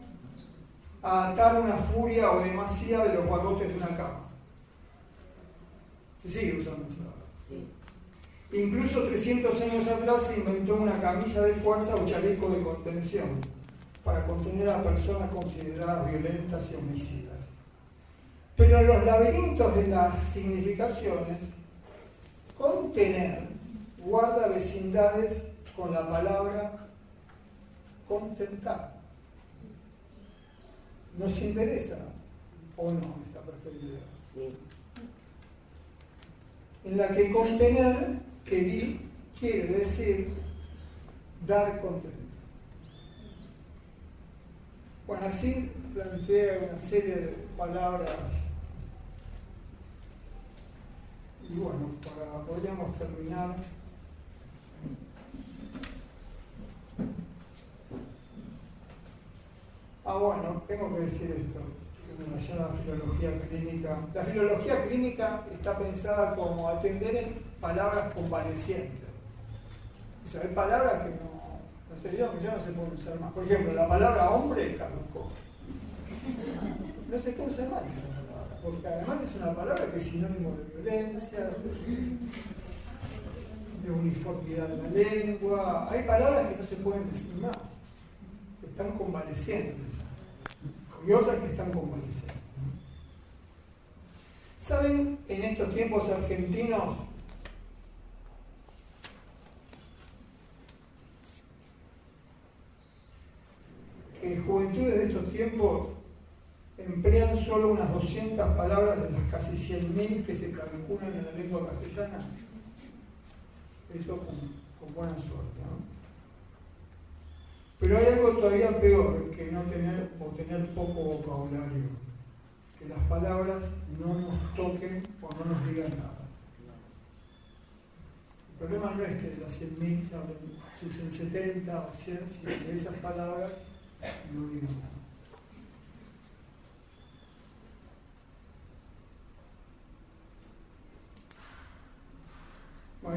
a atar una furia o demasía de los barrotes de una cama. Se sigue usando eso. Incluso 300 años atrás se inventó una camisa de fuerza o chaleco de contención para contener a personas consideradas violentas y homicidas. Pero en los laberintos de las significaciones, contener guarda vecindades con la palabra contentar. ¿Nos interesa o no esta perspectiva? Sí. En la que contener quiere decir dar contento. Bueno, así planteé una serie de palabras y bueno, podríamos terminar. Bueno, tengo que decir esto en relación a la filología clínica. La filología clínica está pensada como atender en palabras convalecientes. O sea, hay palabras que no se dieron, que ya no se pueden usar más. Por ejemplo, la palabra hombre caducó. No se puede usar más esa palabra, porque además es una palabra que es sinónimo de violencia, de uniformidad de la lengua. Hay palabras que no se pueden decir más, que están convalecientes, y otras que están convalecientes. ¿Saben en estos tiempos argentinos que juventudes de estos tiempos emplean solo unas 200 palabras de las casi 100.000 que se calculan en la lengua castellana? Eso con buena suerte, ¿no? Pero hay algo todavía peor que no tener o tener poco vocabulario, que las palabras no nos toquen o no nos digan nada. El problema no es que de las 100.000 se usen 70 o 100, sino que esas palabras no digan nada.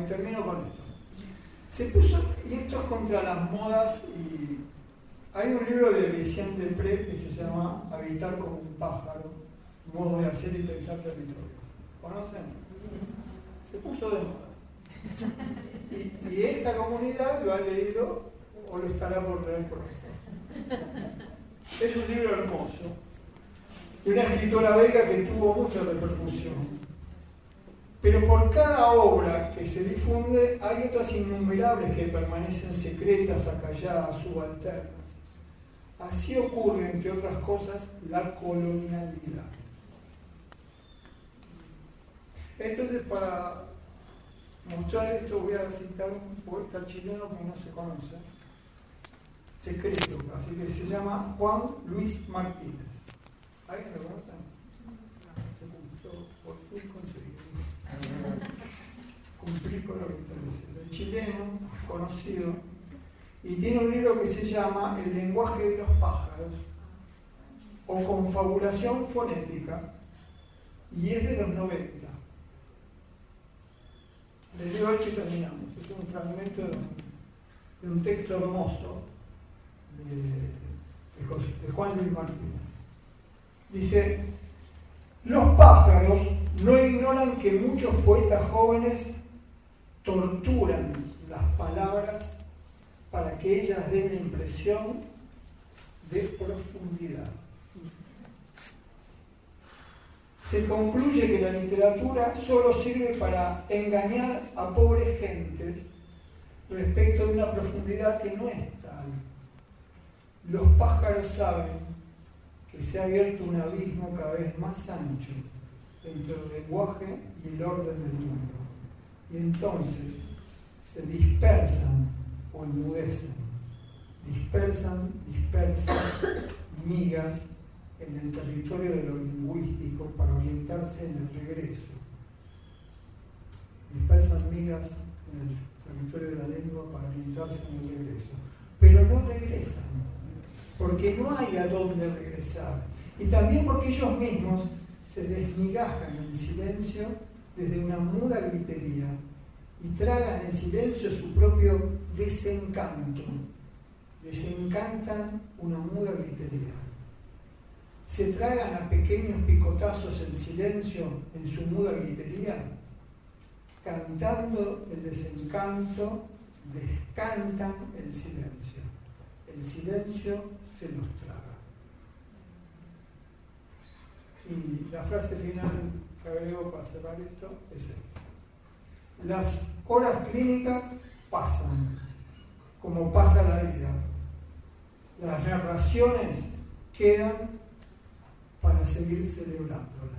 termino con esto. Se puso, y esto es contra las modas, y hay un libro de Lucien Depré que se llama Habitar como un pájaro, modo de hacer y pensar territorio. ¿Conocen? Se puso de moda. Y esta comunidad lo ha leído o lo estará por leer pronto. Es un libro hermoso de una escritora belga que tuvo mucha repercusión. Pero por cada obra que se difunde hay otras innumerables que permanecen secretas, acalladas, subalternas. Así ocurre, entre otras cosas, la colonialidad. Entonces, para mostrar esto voy a citar un poeta chileno que no se conoce, secreto, así que se llama Juan Luis Martínez. ¿Alguien lo conoce? Se cumplió, por fin conseguí cumplir con lo que interesa. El chileno, conocido, y tiene un libro que se llama El lenguaje de los pájaros, o Confabulación fonética, y es de los 90. Le leo esto y terminamos. Es un fragmento de un texto hermoso de Juan Luis Martínez. Dice: los pájaros no ignoran que muchos poetas jóvenes torturan las palabras para que ellas den la impresión de profundidad. Se concluye que la literatura solo sirve para engañar a pobres gentes respecto de una profundidad que no es tal. Los pájaros saben que se ha abierto un abismo cada vez más ancho entre el lenguaje y el orden del mundo. Y entonces se dispersan o enmudecen, dispersan migas en el territorio de lo lingüístico para orientarse en el regreso. Dispersan migas en el territorio de la lengua para orientarse en el regreso. Pero no regresan, porque no hay a dónde regresar. Y también porque ellos mismos se desmigajan en silencio desde una muda gritería y tragan en silencio su propio desencanto. Desencantan una muda gritería. Se tragan a pequeños picotazos en silencio en su muda gritería, cantando el desencanto, descantan el silencio. El silencio se los traga. Y la frase final que agrego para cerrar esto es esta: las horas clínicas pasan, como pasa la vida. Las narraciones quedan para seguir celebrándolas.